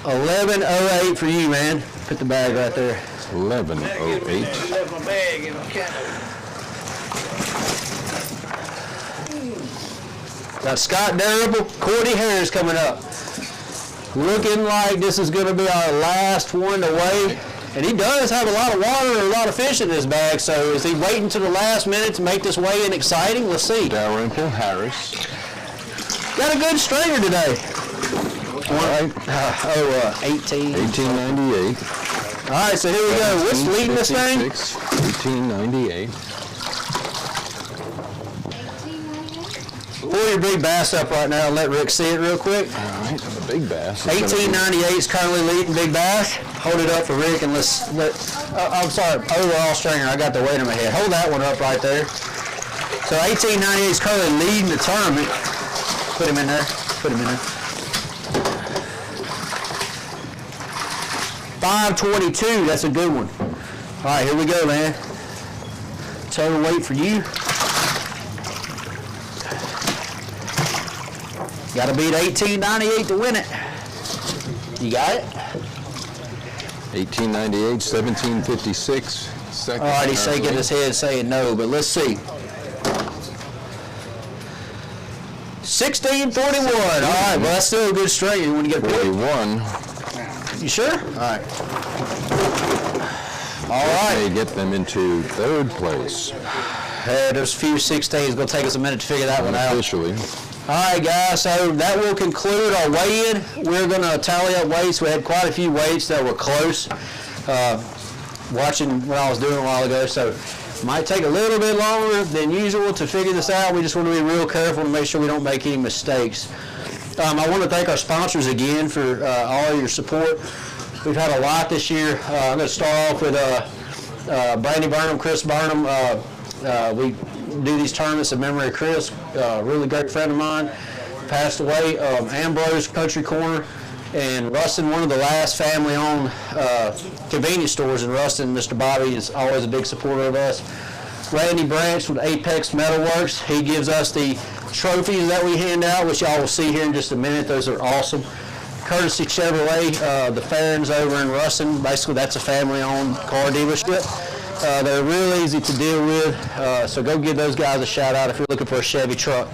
1108 for you, man. Put the bag right there. 1108. Left my bag in my camera. Got Scott Durable, Cordy Harris coming up. Looking like this is going to be our last one to weigh. And he does have a lot of water and a lot of fish in his bag, so is he waiting to the last minute to make this weigh-in exciting? Let's see. Dalrymple Harris. Got a good stringer today. All right. 18. 1898. All right, so here we go. What's leading this thing? 1898. Pull your big bass up right now and let Rick see it real quick. All right, the big bass. 1898 is currently leading big bass. Hold it up for Rick and I'm sorry, overall stringer. I got the weight in my head. Hold that one up right there. So 1898 is currently leading the tournament. Put him in there. Put him in there. 522, that's a good one. All right, here we go, man. Total weight for you. Got to beat 1898 to win it. You got it? 1898, 1756. Second. All right, he's shaking his head saying no, but let's see. 1641. All right, well, that's still a good string. You want to get 41. You sure? All right. All right. They get them into 3rd place. There's a few 16s. It's going to take us a minute to figure that one out. Officially. All right, guys, so that will conclude our weigh-in. We're going to tally up weights. We had quite a few weights that were close, watching what I was doing a while ago, so it might take a little bit longer than usual to figure this out. We just want to be real careful to make sure we don't make any mistakes. I want to thank our sponsors again for all your support. We've had a lot this year. I'm going to start off with Brandy Burnham, Chris Burnham. We do these tournaments in memory of Chris, a really great friend of mine, passed away. Ambrose Country Corner in Ruston, one of the last family-owned convenience stores in Ruston. Mr. Bobby is always a big supporter of us. Randy Branch with Apex Metalworks, he gives us the trophies that we hand out, which y'all will see here in just a minute. Those are awesome. Courtesy Chevrolet, the Farrens over in Ruston, basically that's a family-owned car dealership. They're real easy to deal with, so go give those guys a shout out if you're looking for a Chevy truck.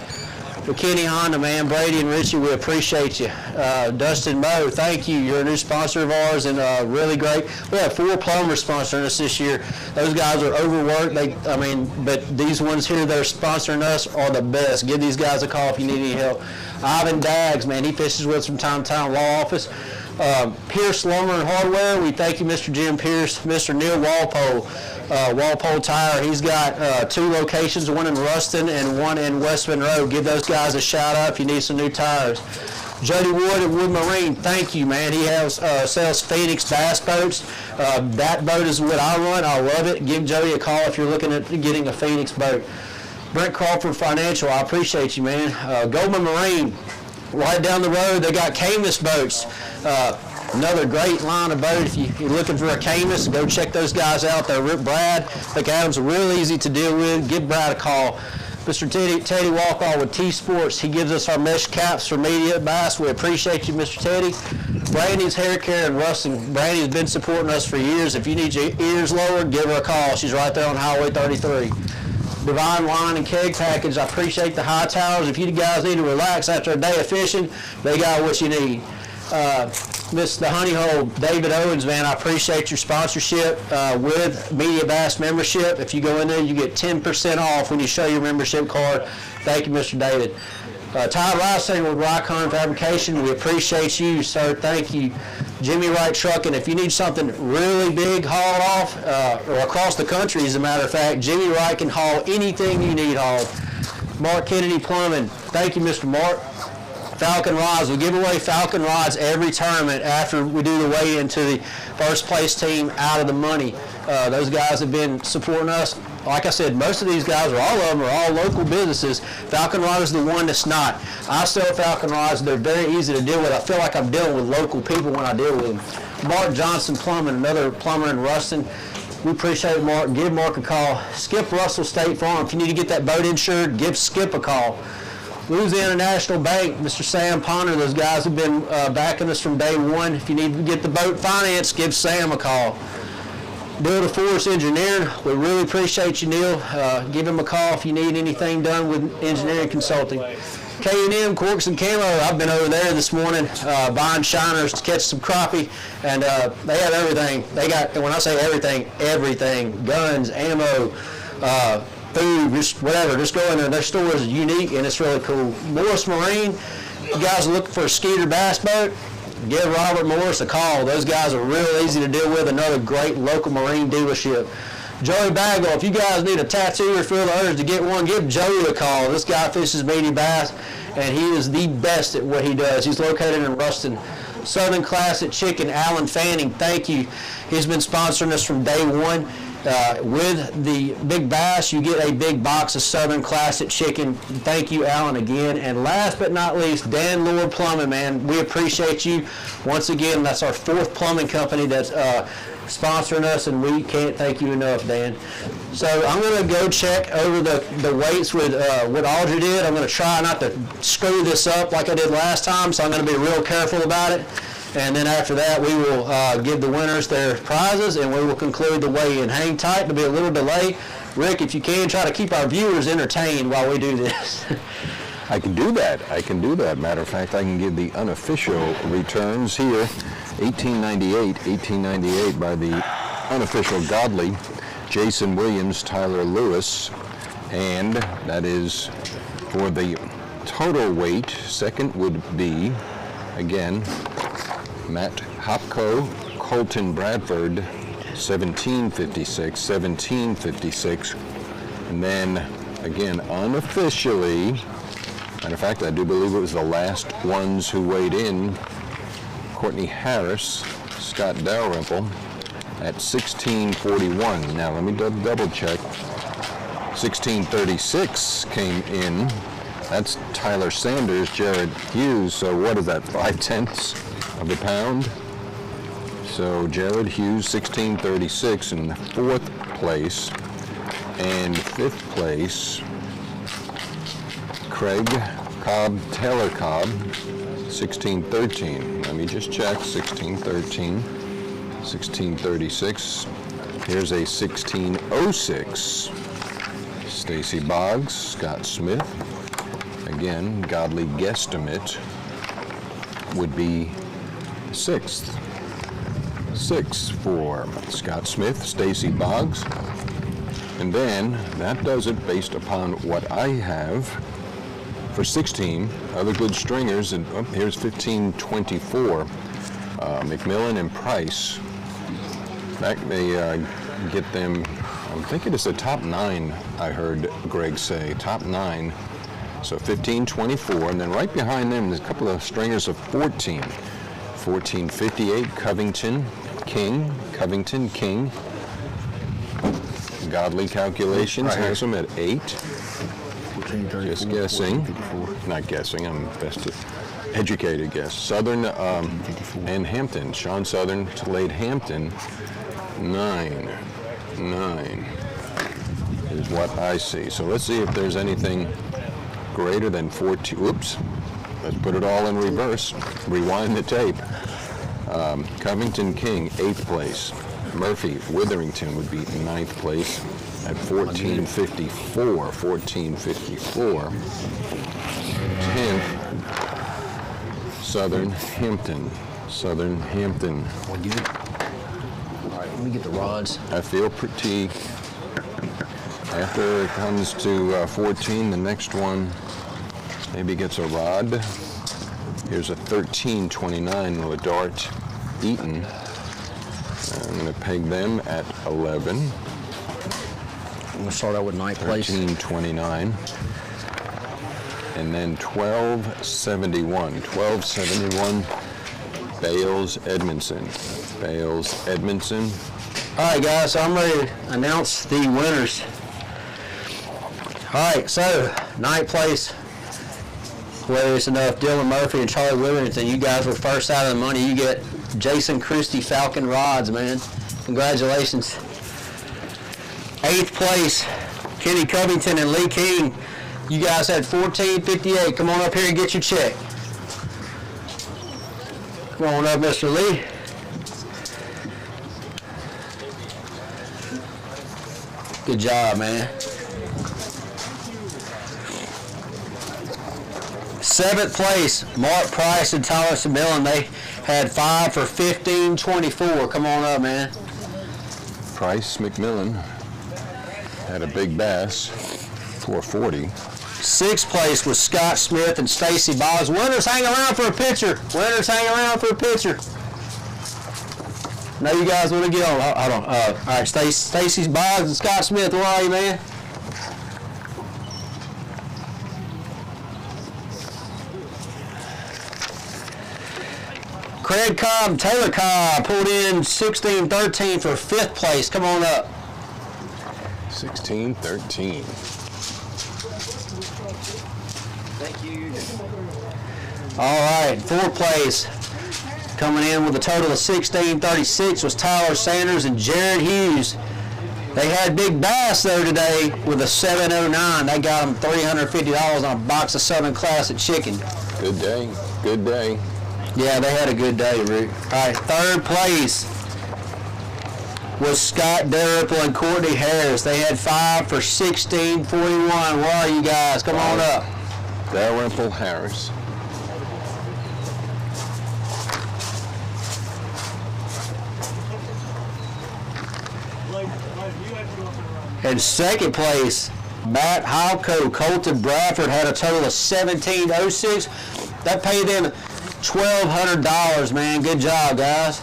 McKinney Honda, man, Brady and Richie, we appreciate you. Dustin Moe, thank you. You're a new sponsor of ours and really great. We have 4 plumbers sponsoring us this year. Those guys are overworked. But these ones here that are sponsoring us are the best. Give these guys a call if you need any help. Ivan Daggs, man, he fishes with us from time to time, law office. Pierce Lumber and Hardware, we thank you, Mr. Jim Pierce. Mr. Neil Walpole, Walpole Tire, he's got 2 locations, one in Ruston and one in West Monroe. Give those guys a shout out if you need some new tires. Jody Wood at Wood Marine, thank you, man. He has sells Phoenix bass boats. That boat is what I run. I love it. Give Jody a call if you're looking at getting a Phoenix boat. Brent Crawford Financial, I appreciate you, man. Goldman Marine, right down the road, they got Camus boats. Another great line of boat. If you're looking for a Camus, go check those guys out. Brad McAdams are real easy to deal with. Give Brad a call. Mr. Teddy Walkall with T-Sports, he gives us our mesh caps for Mediabass. We appreciate you, Mr. Teddy. Brandy's Hair Care in Ruston. Brandy's been supporting us for years. If you need your ears lowered, give her a call. She's right there on Highway 33. Divine Wine and Keg Package, I appreciate the High Towers. If you guys need to relax after a day of fishing, they got what you need. The Honey Hole, David Owens, man, I appreciate your sponsorship with Mediabass membership. If you go in there, you get 10% off when you show your membership card. Thank you, Mr. David. Ty Ricing with Rycon Fabrication, we appreciate you, sir. Thank you. Jimmy Wright Trucking, if you need something really big hauled off, or across the country, as a matter of fact, Jimmy Wright can haul anything you need hauled. Mark Kennedy Plumbing, thank you, Mr. Mark. Falcon Rods, we give away Falcon Rods every tournament after we do the weigh-in to the first place team out of the money. Those guys have been supporting us. Like I said, most of these guys, or all of them, are all local businesses. Falcon Rod is the one that's not. I sell Falcon Rods. They're very easy to deal with. I feel like I'm dealing with local people when I deal with them. Mark Johnson Plumbing, another plumber in Ruston. We appreciate Mark. Give Mark a call. Skip Russell State Farm. If you need to get that boat insured, give Skip a call. Louisiana National Bank, Mr. Sam Ponder, those guys have been backing us from day one. If you need to get the boat financed, give Sam a call. Neil DeForest Engineering, we really appreciate you, Neil. Give him a call if you need anything done with engineering consulting. K&M Corks and Camo, I've been over there this morning buying shiners to catch some crappie, and they have everything. They got, when I say everything, guns, ammo, food, just whatever. Just go in there. Their store is unique and it's really cool. Morris Marine, you guys are looking for a Skeeter bass boat, give Robert Morris a call. Those guys are real easy to deal with. Another great local marine dealership. Joey Bagwell, if you guys need a tattoo or feel the urge to get one, give Joey a call. This guy fishes medium bass and he is the best at what he does. He's located in Ruston. Southern Classic Chicken, Alan Fanning, thank you. He's been sponsoring us from day one. With the big bass, you get a big box of Southern Classic Chicken. Thank you, Alan, again. And last but not least, Dan Lord Plumbing, man. We appreciate you. Once again, that's our 4th plumbing company that's sponsoring us, and we can't thank you enough, Dan. So I'm going to go check over the weights with what Audrey did. I'm going to try not to screw this up like I did last time, so I'm going to be real careful about it. And then after that, we will give the winners their prizes, and we will conclude the weigh-in. Hang tight. There'll be a little delay. Rick, if you can, try to keep our viewers entertained while we do this. I can do that. Matter of fact, I can give the unofficial returns here. 1898 by the unofficial Godey, Jason Williams, Tyler Lewis, and that is for the total weight. Second would be, again, Matt Hopko, Colton Bradford, 1756, and then again unofficially, matter of fact, I do believe it was the last ones who weighed in, Courtney Harris, Scott Dalrymple at 1641. Now let me double check. 1636 came in. That's Tyler Sanders, Jared Hughes. So what is that, 5/10 of a pound? So Jared Hughes, 1636 in 4th place. And 5th place, Craig Cobb, Taylor Cobb, 1613. Let me just check, 1613, 1636. Here's a 1606. Stacy Boggs, Scott Smith. Again, godly guesstimate would be 6th. 6 for Scott Smith, Stacy Boggs. And then that does it based upon what I have for 16 other good stringers. And here's 1524. McMillan and Price. That may get them, I'm thinking it's the top 9, I heard Greg say, top 9. So 15, 24, and then right behind them, there's a couple of stringers of 14. 1458, Covington, King. Godly Calculations has them at 8. Just guessing. Not guessing, I'm best educated guess. Southern and Hampton. Sean Southern laid Hampton 9 is what I see. So let's see if there's anything greater than 14. Oops. Let's put it all in reverse. Rewind the tape. Covington King, 8th place. Murphy Witherington would be 9th place at 1454. 10th, Southern Hampton. We're good. All right, let me get the rods. I feel pretty. After it comes to 14, the next one maybe gets a rod. Here's a 1329 with a dart Eaton. I'm going to peg them at 11. I'm going to start out with 9th place. 1329. And then 1271. 1271, Bales Edmondson. All right, guys, so I'm ready to announce the winners. All right, so 9th place, hilarious enough, Dylan Murphy and Charlie Witherington. You guys were first out of the money. You get Jason Christie Falcon rods, man. Congratulations. 8th place, Kenny Covington and Lee King. You guys had 1458. Come on up here and get your check. Come on up, Mr. Lee. Good job, man. 7th place, Mark Price and Tyler Samillan. They had 5 for 1524. Come on up, man. Price McMillan had a big bass, 440. 6th place was Scott Smith and Stacy Boggs. Winners, hang around for a picture. Now you guys want to get on. Hold on. All right, Stacy Boggs and Scott Smith, where are you, man? Craig Cobb, Taylor Cobb pulled in 1613 for 5th place. Come on up. 1613. Thank you. All right, 4th place. Coming in with a total of 1636 was Tyler Sanders and Jared Hughes. They had big bass there today with a 709. They got them $350 on a box of Southern Classic chicken. Good day. Yeah, they had a good day, Rick. All right, 3rd place was Scott Dalrymple and Courtney Harris. They had 5 for 1641. Where are you guys? Come on up. Dalrymple Harris. In 2nd place, Matt Halco, Colton Bradford had a total of 1706. That paid them $1,200, man. Good job, guys.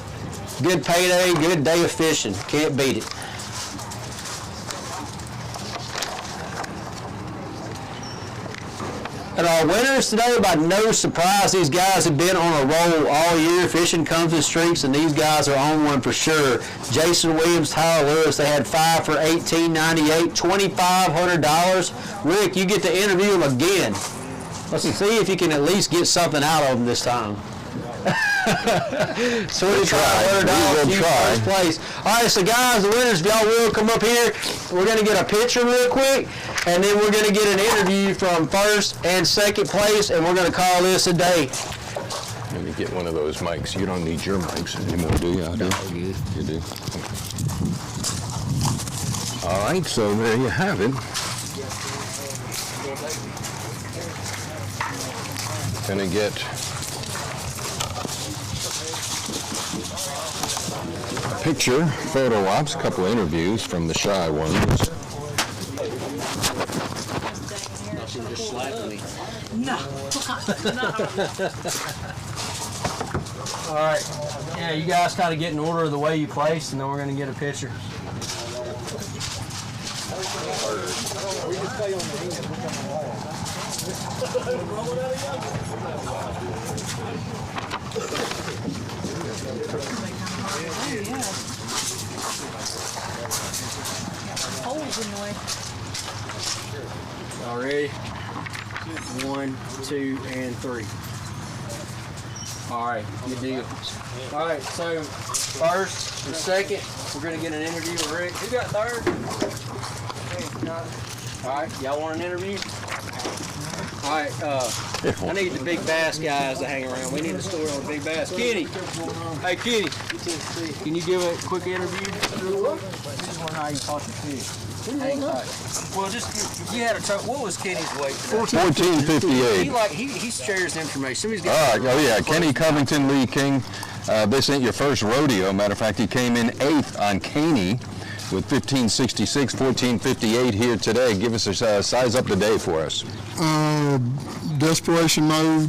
Good payday, good day of fishing. Can't beat it. And our winners today, by no surprise, these guys have been on a roll all year. Fishing comes in streaks, and these guys are on one for sure. Jason Williams, Tyler Lewis, they had 5 for $18.98, $2,500. Rick, you get to interview them again. Let's see if you can at least get something out of them this time. $2,500, you first place. All right, so guys, the winners, if y'all will come up here, we're going to get a picture real quick, and then we're going to get an interview from 1st and 2nd place, and we're going to call this a day. Let me get one of those mics. You don't need your mics anymore, do you? No, good. You do. All right, so there you have it. Gonna get a picture, photo ops, a couple of interviews from the shy ones. She just slapped me. No. All right. Yeah, you guys kind of get in order of the way you placed, and then we're going to get a picture. Holes in the way. All ready? 1, 2, and 3. All right, good deal. All right, so first and second, we're gonna get an interview with Rick. Who got third? All right, y'all want an interview? All right, I need the big bass guys to hang around. We need a story on the big bass. Kenny, hey Kenny, can you give a quick interview? Just want to know how you caught your fish. Well, just you had a trouble. What was Kenny's weight? 1458. He shares information. Somebody's All right, oh yeah, Kenny Covington, Lee King. This ain't your first rodeo. Matter of fact, he came in 8th on Caney with 1566, 1458 here today. Give us a size up today for us. Desperation mode.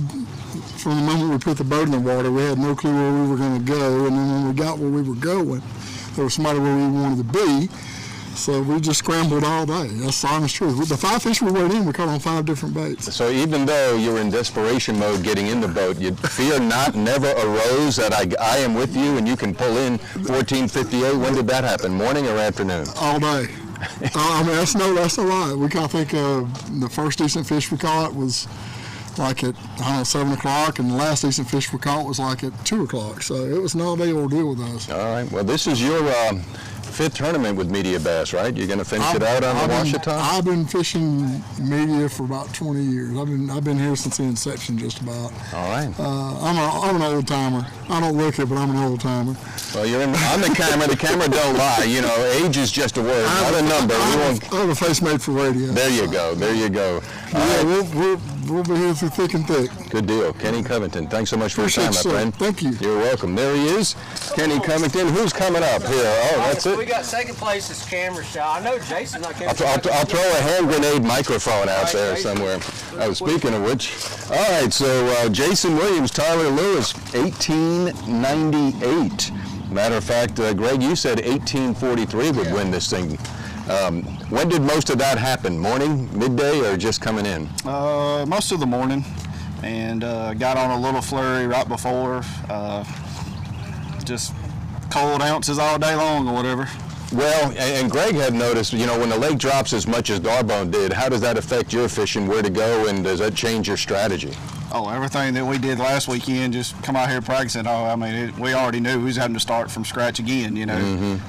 From the moment we put the boat in the water, we had no clue where we were going to go. And then when we got where we were going, there was somebody where we wanted to be. So we just scrambled all day. That's the honest truth. With the 5 fish we weighed in, we caught on 5 different baits. So even though you were in desperation mode getting in the boat, fear never arose that I am with you and you can pull in 1458. When did that happen? Morning or afternoon? All day. I mean, that's no lie. I think the first decent fish we caught was like at 7 o'clock, and the last decent fish we caught was like at 2 o'clock. So it was an all-day ordeal with us. All right. Well, this is your 5th tournament with Mediabass, right? You're going to finish it out on the Washita? I've been fishing media for about 20 years. I've been here since the inception, just about. All right. I'm an old timer. I don't look it, but I'm an old timer. Well, you're on the camera. The camera don't lie. You know, age is just a word, not a number. I have a face made for radio. There you go. There you go. Yeah, we'll be here through thick and thick. Good deal. Kenny Covington, thanks so much for your time, my friend. Thank you. You're welcome. There he is, Kenny Covington. Who's coming up here? Oh, that's We it. got second place is camera shot. I know Jason's not camera I'll throw a hand grenade microphone out there somewhere. Oh, speaking of which, all right, so Jason Williams, Tyler Lewis, 1898. Matter of fact, Greg, you said 1843 would win this thing. When did most of that happen? Morning, midday, or just coming in? Most of the morning, and got on a little flurry right before. Just cold ounces all day long or whatever. Well, and Greg had noticed, you know, when the lake drops as much as D'Arbonne did, how does that affect your fishing, where to go, and does that change your strategy? Oh, everything that we did last weekend, just come out here practicing. Oh, I mean, we already knew we was having to start from scratch again, you know,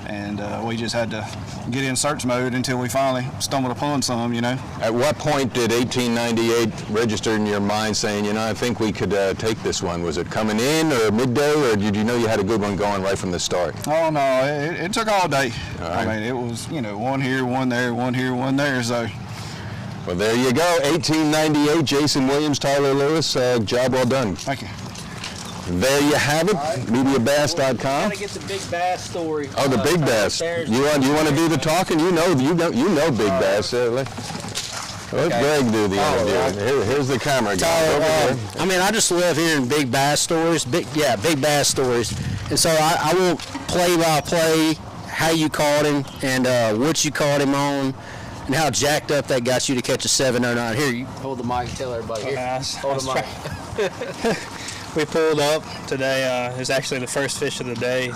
and we just had to get in search mode until we finally stumbled upon some, you know. At what point did 1898 register in your mind saying, you know, I think we could take this one? Was it coming in or midday, or did you know you had a good one going right from the start? Oh, no, it took all day. All right. I mean, it was, you know, one here, one there, one here, one there, so. Well, there you go. 1898, Jason Williams, Tyler Lewis. Job well done. Thank you. There you have it. Mediabass.com. Gotta get the big bass story. Oh, the big bass. You want to do the talking? You know big bass. Let Greg do the interview. Here's the camera guy. I mean, I just love hearing big bass stories. Big bass stories. And so I will play by play how you caught him and what you caught him on. And how jacked up that got you to catch a 709. Here, you hold the mic and tell everybody. Here, hold the mic. We pulled up today. It was actually the first fish of the day.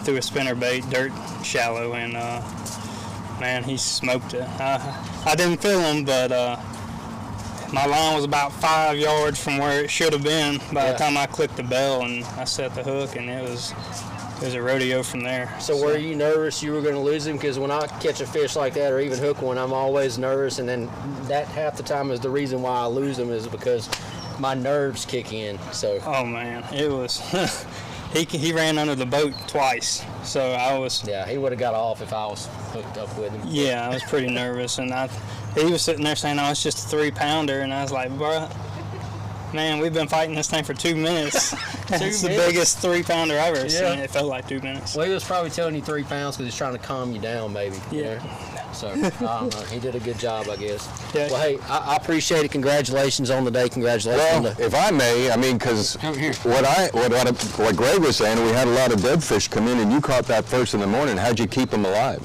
Threw a spinnerbait, dirt shallow, and man, he smoked it. I didn't feel him, but my line was about 5 yards from where it should have been by the time I clicked the bell and I set the hook, and it was a rodeo from there. So were you nervous you were going to lose him? Because when I catch a fish like that or even hook one, I'm always nervous, and then that half the time is the reason why I lose them is because my nerves kick in. So. Oh man, it was. He ran under the boat twice, so I was. Yeah, he would have got off if I was hooked up with him. Yeah, I was pretty nervous, and he was sitting there saying, "Oh, it's just a 3-pounder," and I was like, "Bruh, man, we've been fighting this thing for 2 minutes. It's the biggest 3-pounder I've ever seen. It felt like 2 minutes." Well, he was probably telling you 3 pounds because he's trying to calm you down, maybe. Yeah. You know? So he did a good job, I guess. Yeah. Well, hey, I appreciate it. Congratulations on the day. Congratulations on Well, the. if I may, I mean, because Come here. what Greg was saying, we had a lot of dead fish come in, and you caught that first in the morning. How'd you keep them alive?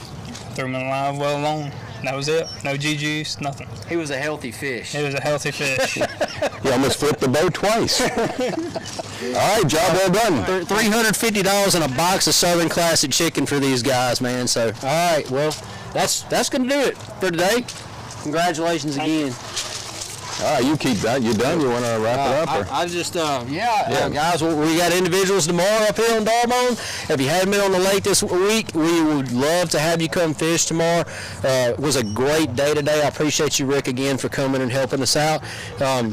Threw him in alive well alone. That was it. No GGs, nothing. He was a healthy fish. It was a healthy fish. You almost flipped the boat twice. All right, job well done. $350 in a box of Southern Classic chicken for these guys, man. So, all right, well, that's going to do it for today. Congratulations again. All right, you keep that. You done? You want to wrap it up? Or? I just, guys, we got individuals tomorrow up here on D'Arbonne. If you haven't been on the lake this week, we would love to have you come fish tomorrow. It was a great day today. I appreciate you, Rick, again, for coming and helping us out.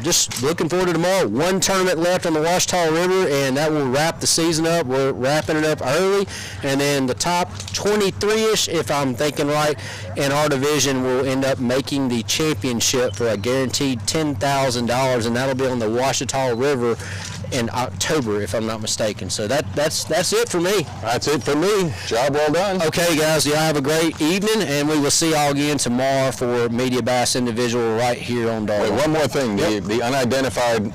Just looking forward to tomorrow. One tournament left on the Ouachita River, and that will wrap the season up. We're wrapping it up early, and then the top 23-ish, if I'm thinking right, in our division will end up making the championship for a guaranteed $10,000, and that'll be on the Ouachita River in October, if I'm not mistaken. So that's it for me. That's it for me. Job well done. Okay, guys, y'all have a great evening, and we will see y'all again tomorrow for Mediabass Individual right here on D'Arbonne. Wait, one more thing. The unidentified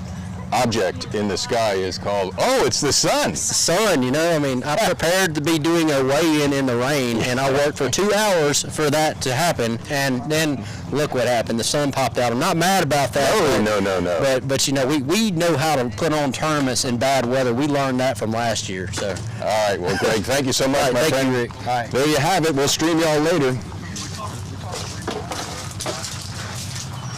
object in the sky is called, it's the sun. It's the sun, I mean, I prepared to be doing a weigh-in in the rain, and I worked for 2 hours for that to happen, and then look what happened. The sun popped out. I'm not mad about that. No. But we know how to put on tournaments in bad weather. We learned that from last year. So. All right, well, Greg, thank you so much, my friend. Thank you, Rick. There you have it. We'll stream y'all later.